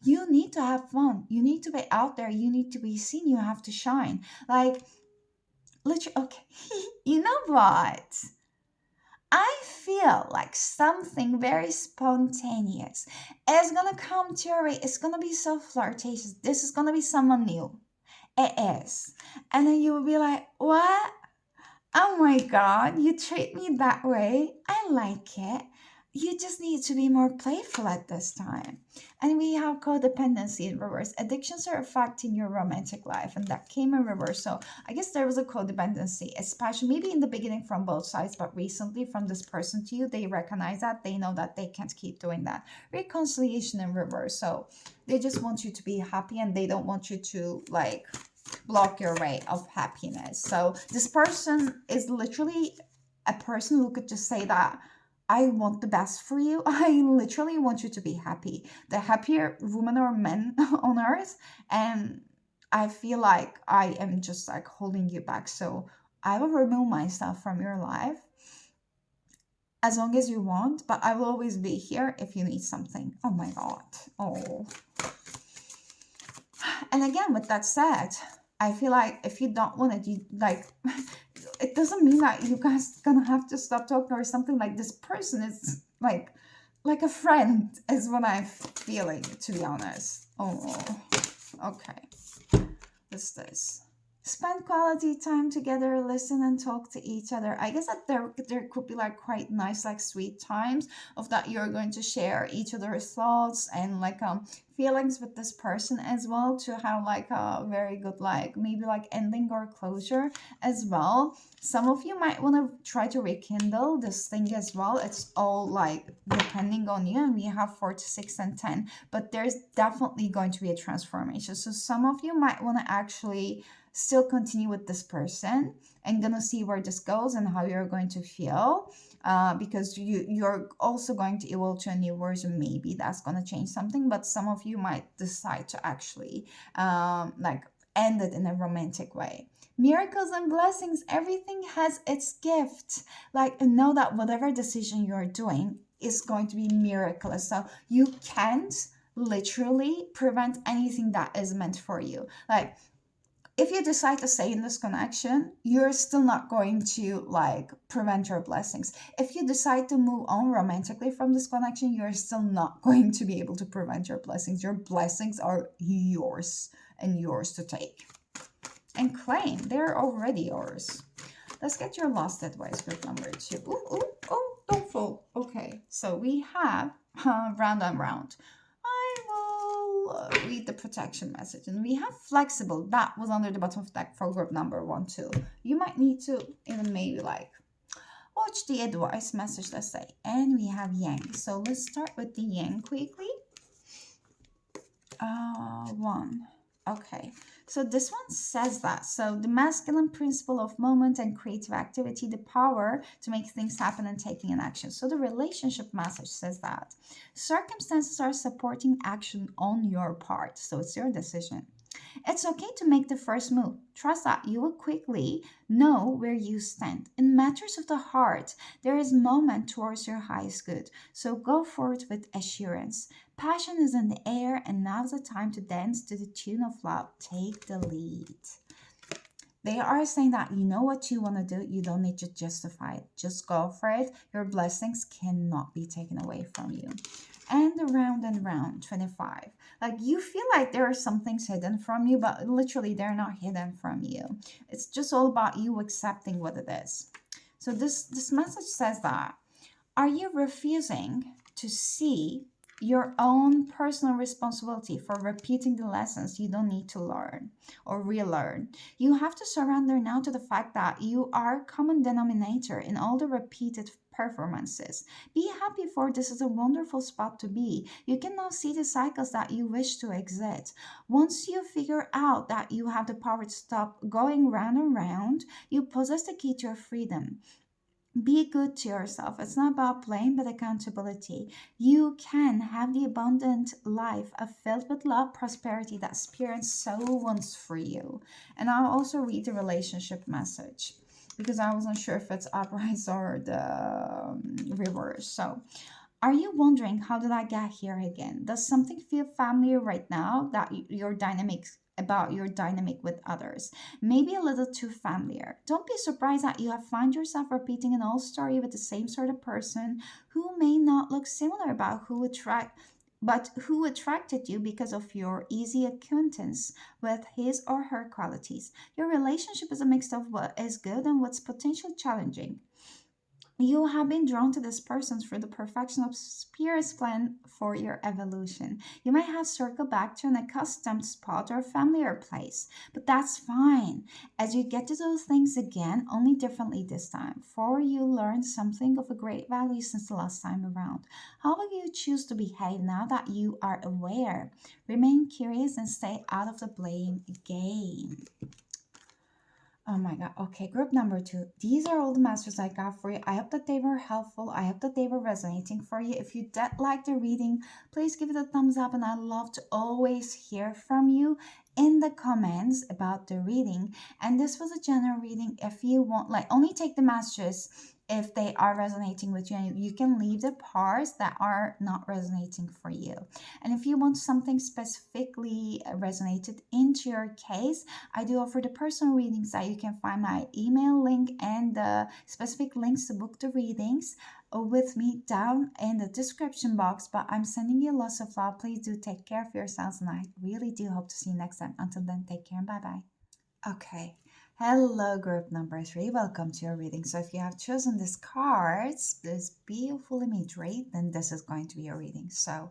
You need to have fun. You need to be out there. You need to be seen. You have to shine. Like, literally, okay. You know what? I feel like something very spontaneous is gonna come to your way. It's gonna be so flirtatious. This is gonna be someone new. It is. And then you will be like, what? Oh my God, you treat me that way. I like it. you just need to be more playful at this time. And we have codependency in reverse. Addictions are affecting your romantic life, and that came in reverse. So I guess there was a codependency, especially maybe in the beginning from both sides, but recently from this person to you, they recognize that, they know that they can't keep doing that. Reconciliation in reverse. So they just want you to be happy, and they don't want you to like block your way of happiness. So this person is literally a person who could just say that I want the best for you. I literally want you to be happy. The happier woman or men on earth. And I feel like I am just like holding you back. So I will remove myself from your life as long as you want, but I will always be here if you need something. Oh my God. Oh. And again, with that said, I feel like if you don't want it, you like it doesn't mean that you guys gonna have to stop talking or something. Like this person is like a friend is what I'm feeling, to be honest. Oh, okay. What's this? Spend quality time together, listen and talk to each other. I guess that there could be like quite nice, like sweet times of that you're going to share each other's thoughts and like feelings with this person as well, to have like a very good like maybe like ending or closure as well. Some of you might want to try to rekindle this thing as well. It's all like depending on you, and we have 4 to 6 and 10, but there's definitely going to be a transformation. So some of you might want to actually still continue with this person and gonna see where this goes and how you're going to feel, because you're also going to evolve to a new version. Maybe that's going to change something, but some of you might decide to actually like end it in a romantic way. Miracles and blessings, everything has its gift. Like know that whatever decision you're doing is going to be miraculous. So you can't literally prevent anything that is meant for you. Like if you decide to stay in this connection, you're still not going to like prevent your blessings. If you decide to move on romantically from this connection, you're still not going to be able to prevent your blessings. Your blessings are yours and yours to take and claim. They're already yours. Let's get your lost advice group number 2. Ooh, ooh, oh, don't fall. Okay, so we have round and round. I will read the protection message. And we have flexible. That was under the bottom of the deck for group number 1 too. You might need to even maybe like watch the advice message, let's say. And we have yang. So let's start with the yang quickly. 1. Okay, so this one says that. So the masculine principle of moment and creative activity, the power to make things happen and taking an action. So the relationship message says that circumstances are supporting action on your part. So it's your decision. It's okay to make the first move. Trust that you will quickly know where you stand. In matters of the heart, there is moment towards your highest good. So go forward with assurance. Passion is in the air, and now's the time to dance to the tune of love. Take the lead. They are saying that you know what you want to do. You don't need to justify it. Just go for it. Your blessings cannot be taken away from you. And round, 25. Like you feel like there are some things hidden from you, but literally they're not hidden from you. It's just all about you accepting what it is. So this message says that are you refusing to see your own personal responsibility for repeating the lessons you don't need to learn or relearn? You have to surrender now to the fact that you are a common denominator in all the repeated performances. Be happy, for this is a wonderful spot to be. You can now see the cycles that you wish to exit. Once you figure out that you have the power to stop going round and round, you possess the key to your freedom. Be good to yourself. It's not about blame, but accountability. You can have the abundant life filled with love, prosperity that Spirit so wants for you. And I'll also read the relationship message because I wasn't sure if it's uprise or the reverse. So, are you wondering how did I get here again? Does something feel familiar right now that your dynamics about your dynamic with others? Maybe a little too familiar. Don't be surprised that you have found yourself repeating an old story with the same sort of person who may not look similar about who attract but who attracted you because of your easy acquaintance with his or her qualities. Your relationship is a mix of what is good and what's potentially challenging. You have been drawn to this person through the perfection of Spirit's plan for your evolution. You might have circled back to an accustomed spot or familiar place, but that's fine. As you get to those things again, only differently this time, for you learn something of a great value since the last time around. How will you choose to behave now that you are aware? Remain curious and stay out of the blame game. Oh my God. Okay, group number two. These are all the messages I got for you. I hope that they were helpful. I hope that they were resonating for you. If you did like the reading, please give it a thumbs up. And I love to always hear from you in the comments about the reading. And this was a general reading. If you want, like, only take the messages if they are resonating with you. And you can leave the parts that are not resonating for you. And if you want something specifically resonated into your case, I do offer the personal readings that you can find my email link and the specific links to book the readings with me down in the description box. But I'm sending you lots of love. Please do take care of yourselves, and I really do hope to see you next time. Until then, take care and bye bye. Okay. Hello, group number three. Welcome to your reading. So, if you have chosen these cards, this beautiful imagery, then this is going to be your reading. So,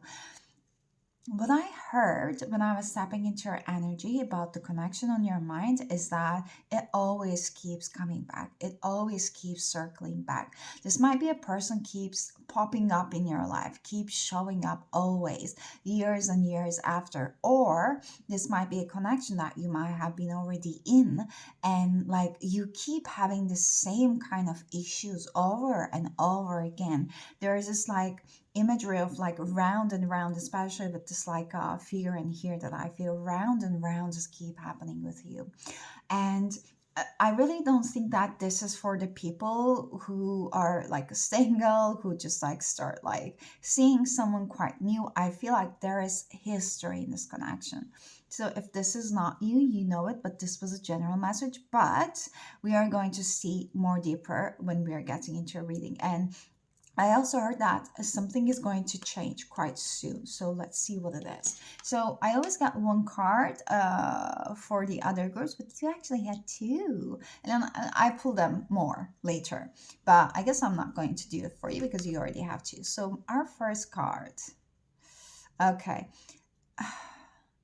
what I heard when I was tapping into your energy about the connection on your mind is that it always keeps coming back. It always keeps circling back. This might be a person keeps popping up in your life, keeps showing up always, years and years after. Or this might be a connection that you might have been already in, and like you keep having the same kind of issues over and over again. There is this like imagery of like round and round, especially with this like figure in here that I feel round and round just keep happening with you. And I really don't think that this is for the people who are like single, who just like start like seeing someone quite new. I feel like there is history in this connection. So if this is not you, you know it, but this was a general message. But we are going to see more deeper when we are getting into a reading. And I also heard that something is going to change quite soon. So let's see what it is. So I always got one card for the other groups, but you actually had two. And then I pulled them more later. But I guess I'm not going to do it for you because you already have two. So our first card. Okay.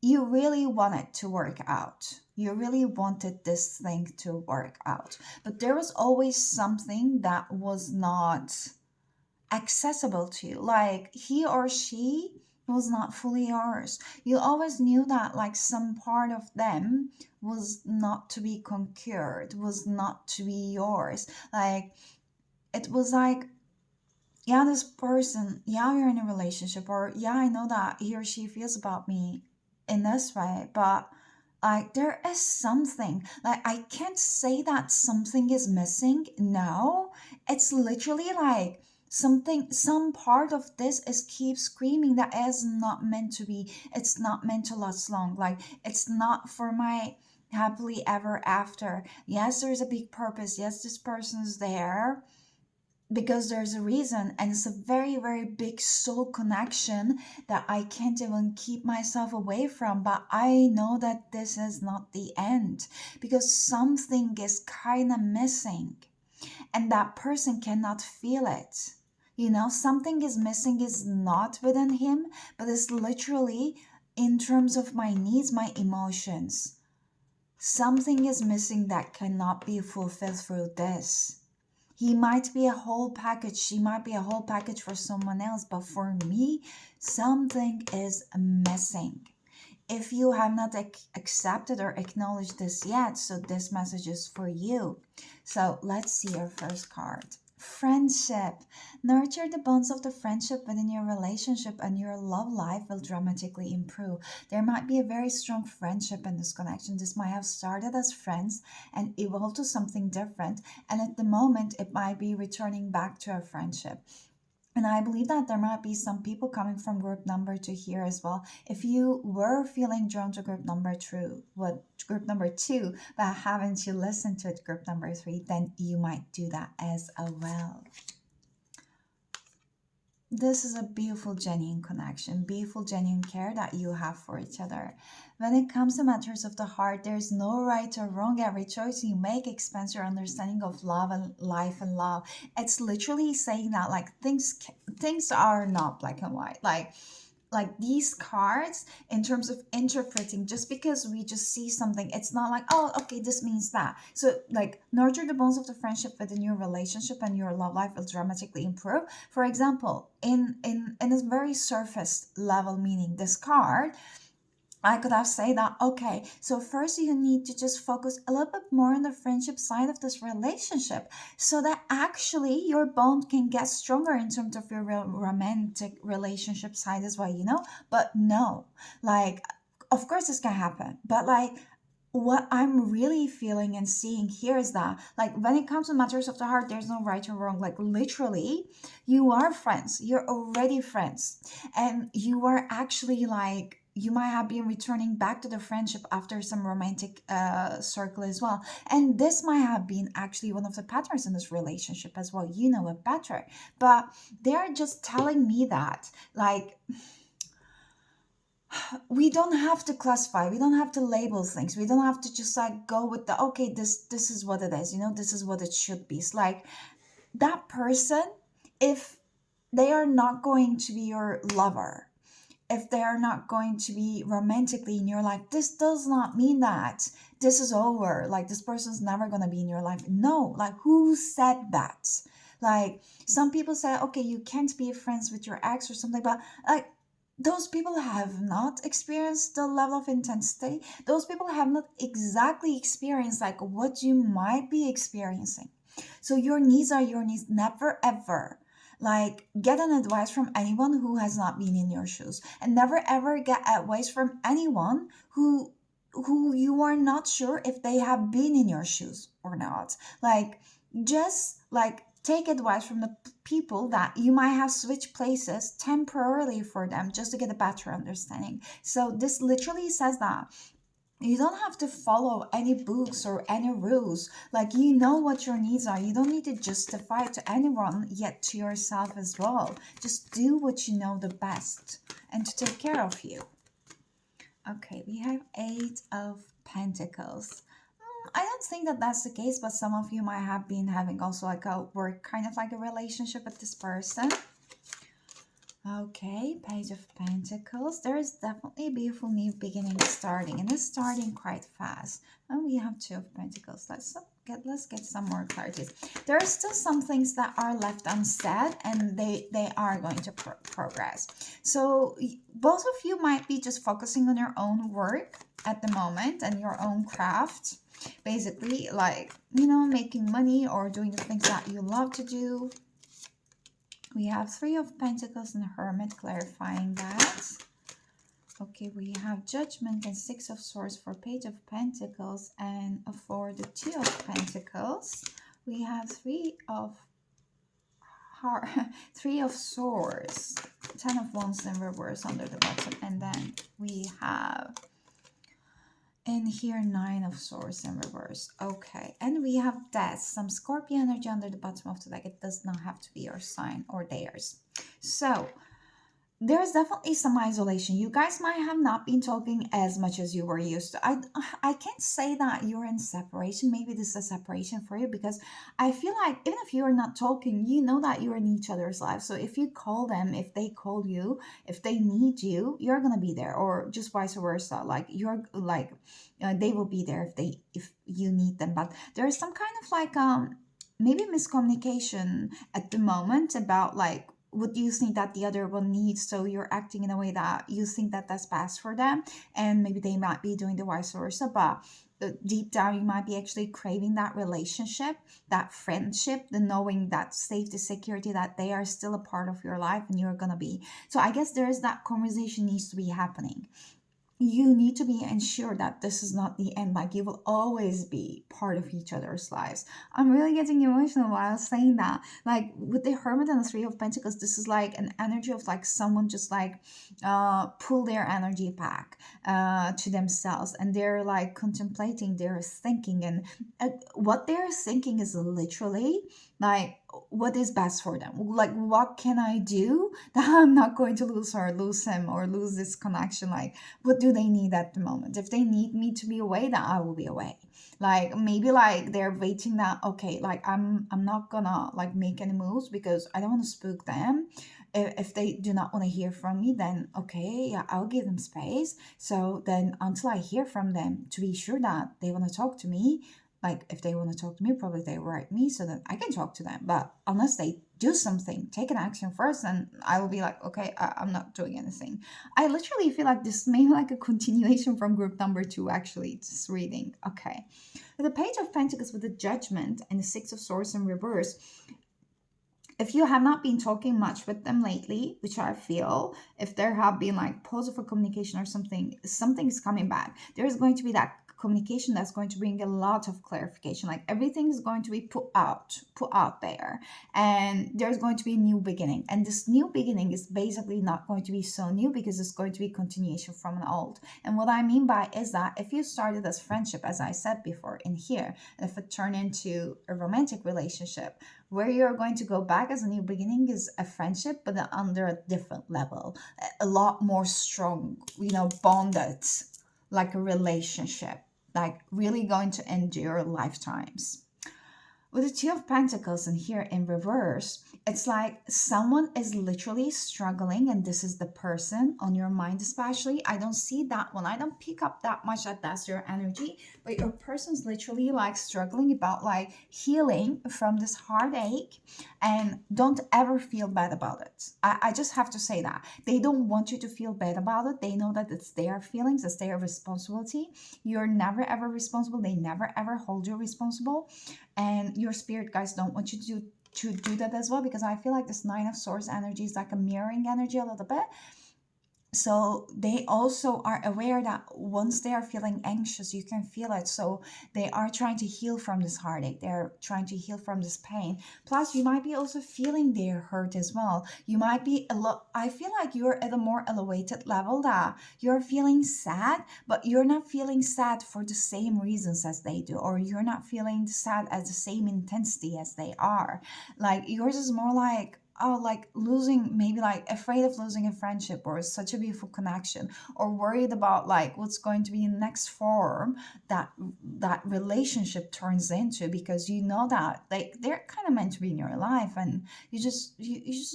You really want it to work out. You really wanted this thing to work out. But there was always something that was not accessible to you, like he or she was not fully yours. You always knew that like some part of them was not to be conquered, was not to be yours. Like it was like, yeah, this person, yeah, we're in a relationship, or yeah, I know that he or she feels about me in this way, but like there is something, like I can't say that something is missing. No, it's literally like something, some part of this is keep screaming that is not meant to be. It's not meant to last long. Like it's not for my happily ever after. Yes, there's a big purpose. Yes, this person's there because there's a reason, and it's a very very big soul connection that I can't even keep myself away from. But I know that this is not the end because something is kind of missing, and that person cannot feel it. You know, something is missing, is not within him, but it's literally in terms of my needs, my emotions. Something is missing that cannot be fulfilled through this. He might be a whole package, she might be a whole package for someone else, but for me, something is missing. If you have not accepted or acknowledged this yet, so this message is for you. So let's see your first card. Friendship. Nurture the bonds of the friendship within your relationship, and your love life will dramatically improve. There might be a very strong friendship in this connection. This might have started as friends and evolved to something different. And at the moment, it might be returning back to a friendship. And I believe that there might be some people coming from group number two here as well. If you were feeling drawn to group number group number two, but haven't you listened to it, group number three, then you might do that as well. this is a beautiful, genuine connection, beautiful, genuine care that you have for each other. When it comes to matters of the heart, there's no right or wrong. Every choice you make expands your understanding of love and life and love. It's literally saying that like things are not black and white. Like these cards, in terms of interpreting, just because we just see something, it's not like, oh, okay, this means that. So like, nurture the bonds of the friendship within your relationship and your love life will dramatically improve. For example, in a very surface level meaning, this card, I could have said that, okay, so first you need to just focus a little bit more on the friendship side of this relationship so that actually your bond can get stronger in terms of your romantic relationship side as well, you know? But no, like, of course this can happen, but like, what I'm really feeling and seeing here is that, like, when it comes to matters of the heart, there's no right or wrong. Like, literally, you are friends. You're already friends. And you are actually like, you might have been returning back to the friendship after some romantic circle as well. And this might have been actually one of the patterns in this relationship as well. You know it better. But they're just telling me that, like, we don't have to classify, we don't have to label things, we don't have to just like go with the, okay, this is what it is, you know, this is what it should be. It's like, that person, if they are not going to be your lover, if they are not going to be romantically in your life, this does not mean that this is over, like this person's never going to be in your life. No, like, who said that? Like, some people say, okay, you can't be friends with your ex or something, but like, those people have not experienced the level of intensity. Those people have not exactly experienced like what you might be experiencing. So your needs are your needs. Never ever like get an advice from anyone who has not been in your shoes, and never ever get advice from anyone who you are not sure if they have been in your shoes or not. Like, just like take advice from the people that you might have switched places temporarily for them just to get a better understanding. So this literally says that you don't have to follow any books or any rules. Like, you know what your needs are. You don't need to justify it to anyone, yet to yourself as well. Just do what you know the best and to take care of you. Okay, we have Eight of Pentacles. I don't think that that's the case, but some of you might have been having also like a work, kind of like a relationship with this person. Okay, Page of Pentacles. There is definitely a beautiful new beginning starting, and it's starting quite fast. And we have Two of Pentacles. Let's get some more clarity. There are still some things that are left unsaid, and they are going to progress. So both of you might be just focusing on your own work at the moment and your own craft. Basically, like, you know, making money or doing the things that you love to do. We have Three of Pentacles and Hermit, clarifying that. Okay, we have Judgment and Six of Swords for Page of Pentacles, and for the Two of Pentacles, we have Three of Swords, Ten of Wands in reverse under the bottom, and then we have in here Nine of Swords in reverse. Okay, and we have Death, some Scorpio energy under the bottom of the deck. It does not have to be your sign or theirs. So there's definitely some isolation. You guys might have not been talking as much as you were used to. I can't say that you're in separation. Maybe this is a separation for you, because I feel like even if you're not talking, you know that you're in each other's lives. So if you call them, if they call you, if they need you, you're gonna be there, or just vice versa. Like, you're like, they will be there if you need them. But there's some kind of like maybe miscommunication at the moment about like what you think that the other one needs, so you're acting in a way that you think that that's best for them, and maybe they might be doing the vice versa. But deep down you might be actually craving that relationship, that friendship, the knowing that safety, security, that they are still a part of your life and you're gonna be. So I guess there is that conversation needs to be happening. You need to be ensured that this is not the end. Like, you will always be part of each other's lives. I'm really getting emotional while saying that. Like, with the Hermit and the Three of Pentacles, this is like an energy of like someone just like pull their energy back to themselves, and they're like contemplating, they're thinking, and what they're thinking is literally Like, what is best for them? Like, what can I do that I'm not going to lose her, lose him, or lose this connection? Like, what do they need at the moment? If they need me to be away, then I will be away. Like, maybe like they're waiting that, okay, like I'm not gonna like make any moves because I don't want to spook them. If they do not want to hear from me, then okay, yeah, I'll give them space. So then until I hear from them, to be sure that they want to talk to me, like if they want to talk to me, probably they write me so that I can talk to them. But unless they do something, take an action first, then I will be like, okay, I'm not doing anything. I literally feel like this may be like a continuation from group number 2, actually, just reading. Okay. The Page of Pentacles with the Judgment and the Six of Swords in reverse. If you have not been talking much with them lately, which I feel, if there have been like pause for communication or something, something is coming back. There is going to be that communication that's going to bring a lot of clarification. Like everything is going to be put out there, and there's going to be a new beginning. And this new beginning is basically not going to be so new because it's going to be continuation from an old. And what I mean by is that if you started as friendship, as I said before in here, and if it turned into a romantic relationship, where you're going to go back as a new beginning is a friendship, but under a different level, a lot more strong, bonded, like a relationship, like really going to endure lifetimes. With the Two of Pentacles in here in reverse, it's like someone is literally struggling, and this is the person on your mind, especially. I don't see that one. I don't pick up that much that that's your energy, but your person's literally like struggling about like healing from this heartache, and don't ever feel bad about it. I just have to say that. They don't want you to feel bad about it. They know that it's their feelings, it's their responsibility. You're never ever responsible. They never ever hold you responsible. And your spirit guys don't want you to do that as well, because I feel like this Nine of Swords energy is like a mirroring energy a little bit. So they also are aware that once they are feeling anxious, you can feel it. So they are trying to heal from this heartache. They're trying to heal from this pain. Plus, you might be also feeling their hurt as well. You might be I feel like you're at a more elevated level, that you're feeling sad, but you're not feeling sad for the same reasons as they do, or you're not feeling sad at the same intensity as they are. Like yours is more like, oh, like losing, maybe like afraid of losing a friendship or such a beautiful connection, or worried about like what's going to be in the next form that that relationship turns into, because you know that like they're kind of meant to be in your life, and you just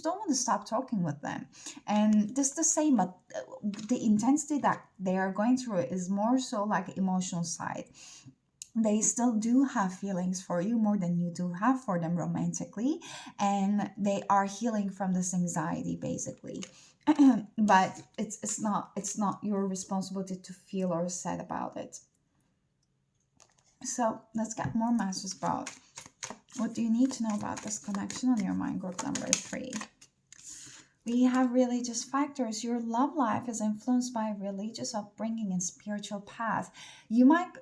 don't want to stop talking with them. And this the same, but the intensity that they are going through is more so like emotional side. They still do have feelings for you more than you do have for them romantically, and they are healing from this anxiety basically. But it's not your responsibility to feel or sad about it. So let's get more messages about what do you need to know about this connection on your mind group number 3. We have religious factors. Your love life is influenced by religious upbringing and spiritual path. You might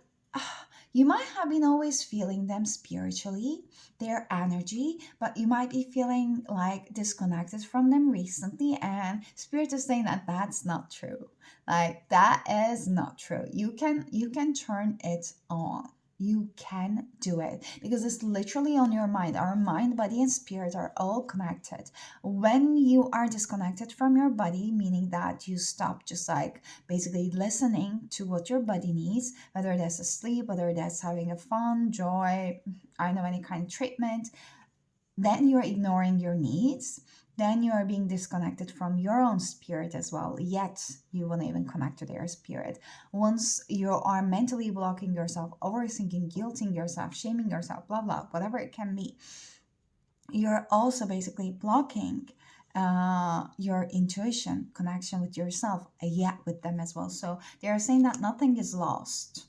you might have been always feeling them spiritually, their energy, but you might be feeling like disconnected from them recently, and spirit is saying that that's not true. Like that is not true. You can turn it on. You can do it because it's literally on your mind. Our mind, body, and spirit are all connected. When you are disconnected from your body, meaning that you stop just like basically listening to what your body needs, whether that's a sleep, whether that's having a fun, joy, I don't know, any kind of treatment, then you're ignoring your needs. Then you are being disconnected from your own spirit as well, yet you won't even connect to their spirit. Once you are mentally blocking yourself, overthinking, guilting yourself, shaming yourself, blah, blah, whatever it can be, you're also basically blocking your intuition, connection with yourself, yet with them as well. So they are saying that nothing is lost.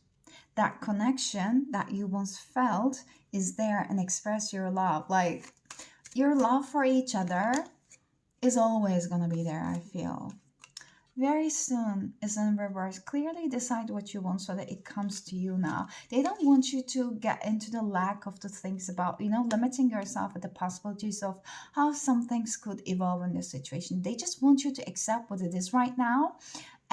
That connection that you once felt is there, and express your love. Like your love for each other is always going to be there, I feel. Very soon is in reverse. Clearly decide what you want so that it comes to you now. They don't want you to get into the lack of the things about, limiting yourself at the possibilities of how some things could evolve in this situation. They just want you to accept what it is right now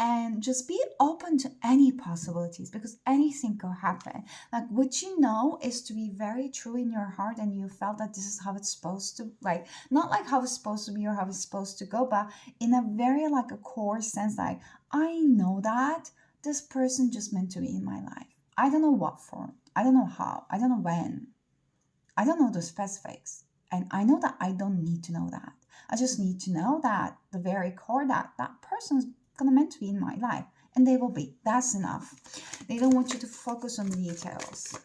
and just be open to any possibilities because anything could happen. Like what you know is to be very true in your heart, and you felt that this is how it's supposed to, like, not like how it's supposed to be or how it's supposed to go, but in a very like a core sense, like I know that this person just meant to be in my life. I don't know what form, I don't know how, I don't know when, I don't know the specifics. And I know that I don't need to know that. I just need to know that the very core that that person is gonna meant to be in my life. And they will be. That's enough. They don't want you to focus on the details.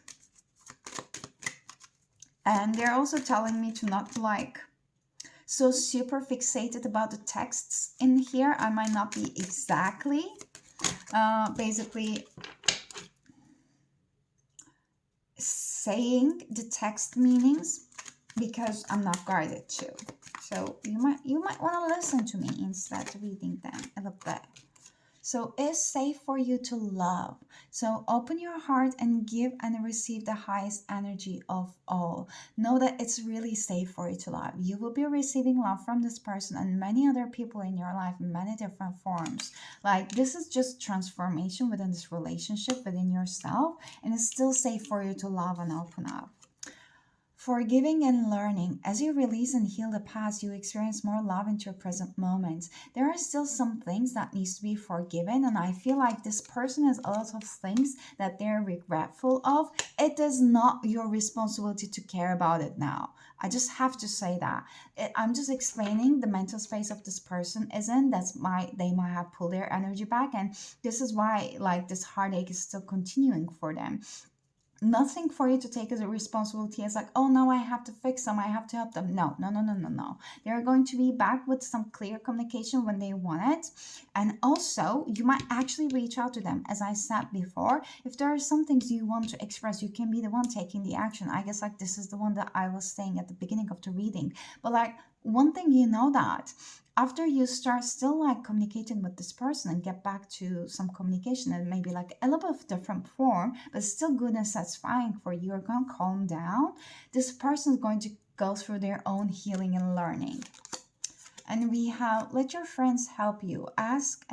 And they're also telling me to not like so super fixated about the texts in here. I might not be exactly basically saying the text meanings because I'm not guided to. So you might want to listen to me instead of reading them a little bit. So it's safe for you to love. So open your heart and give and receive the highest energy of all. Know that it's really safe for you to love. You will be receiving love from this person and many other people in your life in many different forms. Like this is just transformation within this relationship, within yourself, and it's still safe for you to love and open up. Forgiving and learning. As you release and heal the past, you experience more love into your present moments. There are still some things that needs to be forgiven, and I feel like this person has a lot of things that they're regretful of. It is not your responsibility to care about it now. I just have to say that. I'm just explaining the mental space of this person isn't. They might have pulled their energy back, and this is why like this heartache is still continuing for them. Nothing for you to take as a responsibility as like, oh no, I have to fix them, I have to help them. No, no, no, no, no, no. They're going to be back with some clear communication when they want it. And also you might actually reach out to them. As I said before, if there are some things you want to express, you can be the one taking the action. I guess like this is the one that I was saying at the beginning of the reading. But like one thing, you know, that after you start still like communicating with this person and get back to some communication and maybe like a little bit of different form, but still good and satisfying for you, you're going to calm down. This person is going to go through their own healing and learning. And we have, let your friends help you. Ask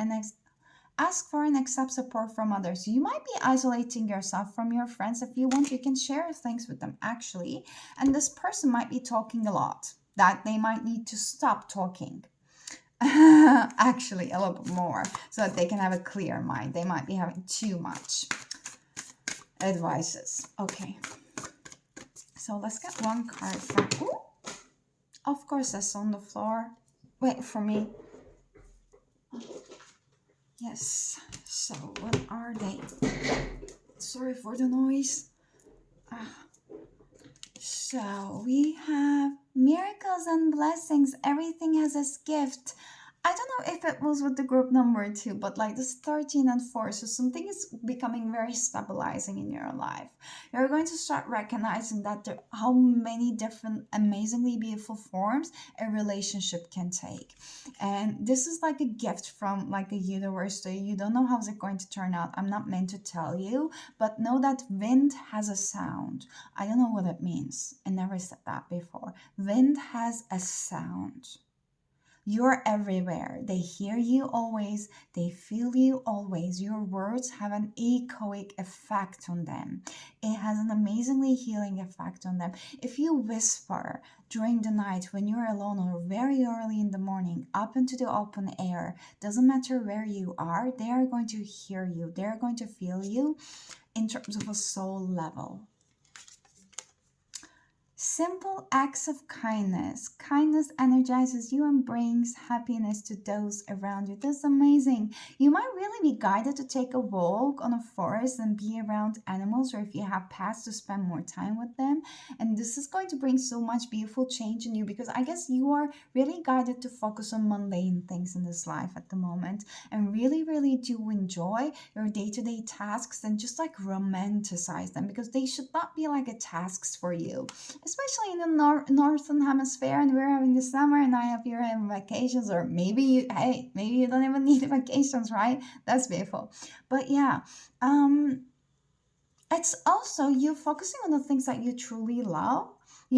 for and accept support from others. You might be isolating yourself from your friends. If you want, you can share things with them actually. And this person might be talking a lot, that they might need to stop talking. Actually a little bit more so that they can have a clear mind. They might be having too much advices. Okay, so let's get one card from, ooh, of course that's on the floor. Wait for me. Yes, so what are they? Sorry for the noise. So we have miracles and blessings. Everything has its gift. I don't know if it was with the group number 2, but like this 13 and 4. So something is becoming very stabilizing in your life. You're going to start recognizing that how many different amazingly beautiful forms a relationship can take. And this is like a gift from like a universe. So you don't know how's it going to turn out. I'm not meant to tell you, but know that wind has a sound. I don't know what it means. I never said that before. Wind has a sound. You're everywhere. They hear you always. They feel you always. Your words have an echoic effect on them. It has an amazingly healing effect on them. If you whisper during the night when you're alone or very early in the morning up into the open air, doesn't matter where you are, they are going to hear you. They're going to feel you in terms of a soul level. Simple acts of kindness. Kindness energizes you and brings happiness to those around you. That's amazing. You might really be guided to take a walk on a forest and be around animals, or if you have pets, to spend more time with them. And this is going to bring so much beautiful change in you, because I guess you are really guided to focus on mundane things in this life at the moment and really, really do enjoy your day-to-day tasks and just like romanticize them, because they should not be like a tasks for you, especially in the northern hemisphere, and we're having the summer and I hope you're having vacations, or maybe you don't even need vacations, right? That's beautiful. But yeah, it's also you focusing on the things that you truly love.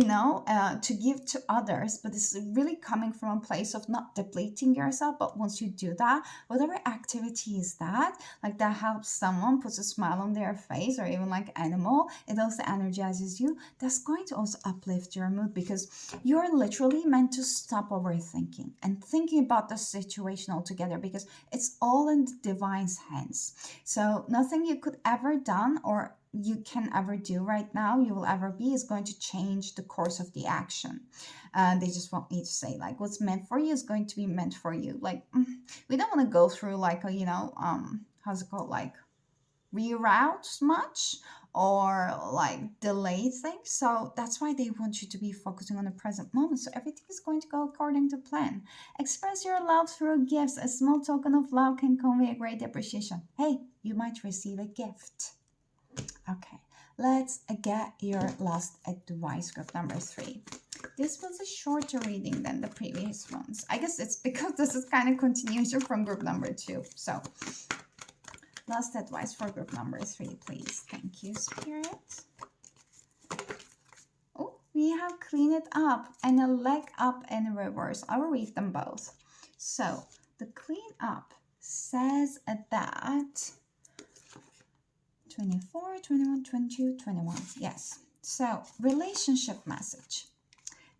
to give to others, but it's really coming from a place of not depleting yourself. But once you do that, whatever activity is that, like that helps someone, puts a smile on their face, or even like animal, it also energizes you. That's going to also uplift your mood, because you're literally meant to stop overthinking and thinking about the situation altogether, because it's all in the divine's hands. So nothing you could ever done or you can ever do right now, you will ever be, is going to change the course of the action. They just want me to say, like, what's meant for you is going to be meant for you. Like, we don't want to go through like a, how's it called, like reroute much, or like delay things. So that's why they want you to be focusing on the present moment, so everything is going to go according to plan. Express your love through gifts. A small token of love can convey a great appreciation. Hey, you might receive a gift. Okay, let's get your last advice, group number 3. This was a shorter reading than the previous ones. I guess it's because this is kind of continuation from group number 2. So, last advice for group number 3, please. Thank you, Spirit. Oh, we have clean it up and a leg up and reverse. I will read them both. So, the clean up says that 24, 21, 22, 21. Yes. So, relationship message.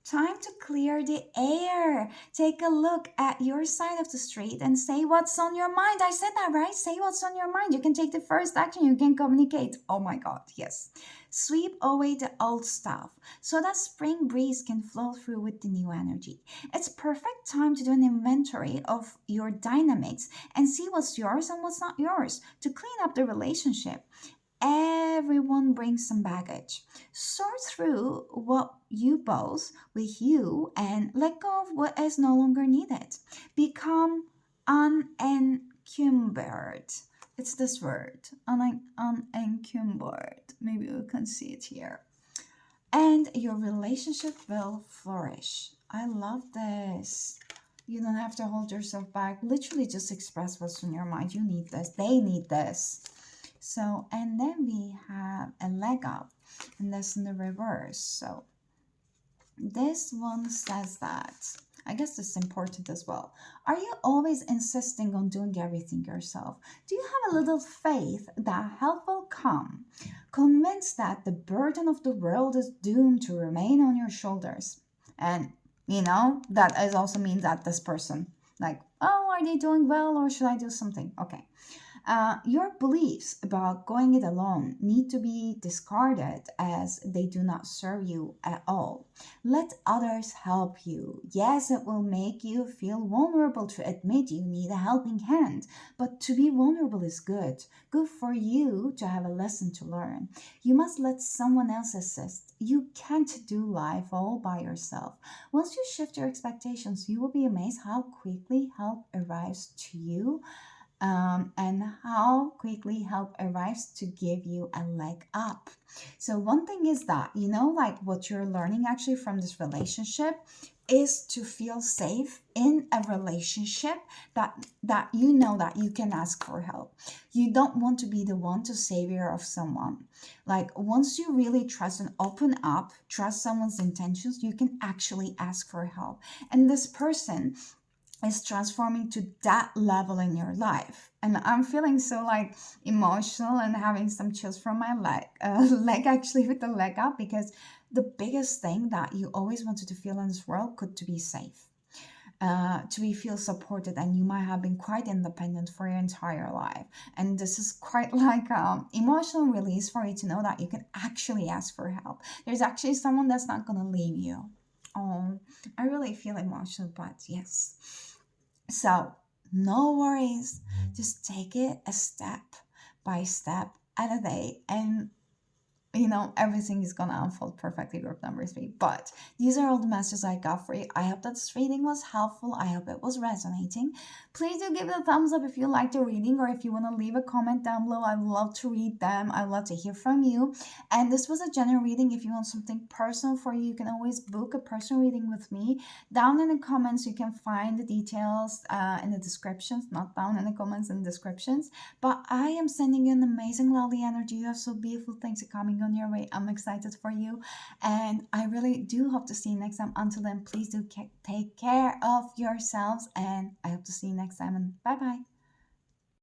Time to clear the air. Take a look at your side of the street and say what's on your mind. I said that, right? Say what's on your mind. You can take the first action. You can communicate. Oh my God, yes. Sweep away the old stuff so that spring breeze can flow through with the new energy. It's perfect time to do an inventory of your dynamics and see what's yours and what's not yours to clean up the relationship. Everyone brings some baggage. Sort through what you both with you and let go of what is no longer needed. Become unencumbered. It's this word, unencumbered. Maybe we can see it here. And your relationship will flourish. I love this. You don't have to hold yourself back. Literally just express what's on your mind. You need this. They need this. So, and then we have a leg up, and that's in the reverse. So this one says that, I guess this is important as well. Are you always insisting on doing everything yourself? Do you have a little faith that help will come? Convinced that the burden of the world is doomed to remain on your shoulders. And, that is also means that this person, like, oh, are they doing well, or should I do something? Okay. Your beliefs about going it alone need to be discarded as they do not serve you at all. Let others help you. Yes, it will make you feel vulnerable to admit you need a helping hand, but to be vulnerable is good. Good for you to have a lesson to learn. You must let someone else assist. You can't do life all by yourself. Once you shift your expectations, you will be amazed how quickly help arrives to you. And how quickly help arrives to give you a leg up. So one thing is that, like what you're learning actually from this relationship is to feel safe in a relationship that that you can ask for help. You don't want to be the one to savior of someone. Like once you really trust and open up, trust someone's intentions, you can actually ask for help. And this person is transforming to that level in your life. And I'm feeling so like emotional and having some chills from my leg actually with the leg up, because the biggest thing that you always wanted to feel in this world could to be safe, to be feel supported, and you might have been quite independent for your entire life. And this is quite like emotional release for you to know that you can actually ask for help. There's actually someone that's not going to leave you. Oh, I really feel emotional, but yes. So, no worries. Just take it a step by step at a day, and everything is gonna unfold perfectly, group number 3. But these are all the messages I got for you. I hope that this reading was helpful. I hope it was resonating. Please do give it a thumbs up if you liked the reading, or if you want to leave a comment down below. I'd love to read them. I'd love to hear from you. And this was a general reading. If you want something personal for you, you can always book a personal reading with me. Down in the comments, you can find the details in the descriptions. Not down in the comments, in the descriptions. But I am sending you an amazing, lovely energy. You have so beautiful things coming on your way. I'm excited for you. And I really do hope to see you next time. Until then, please do take care of yourselves. And I hope to see you next time. And bye bye.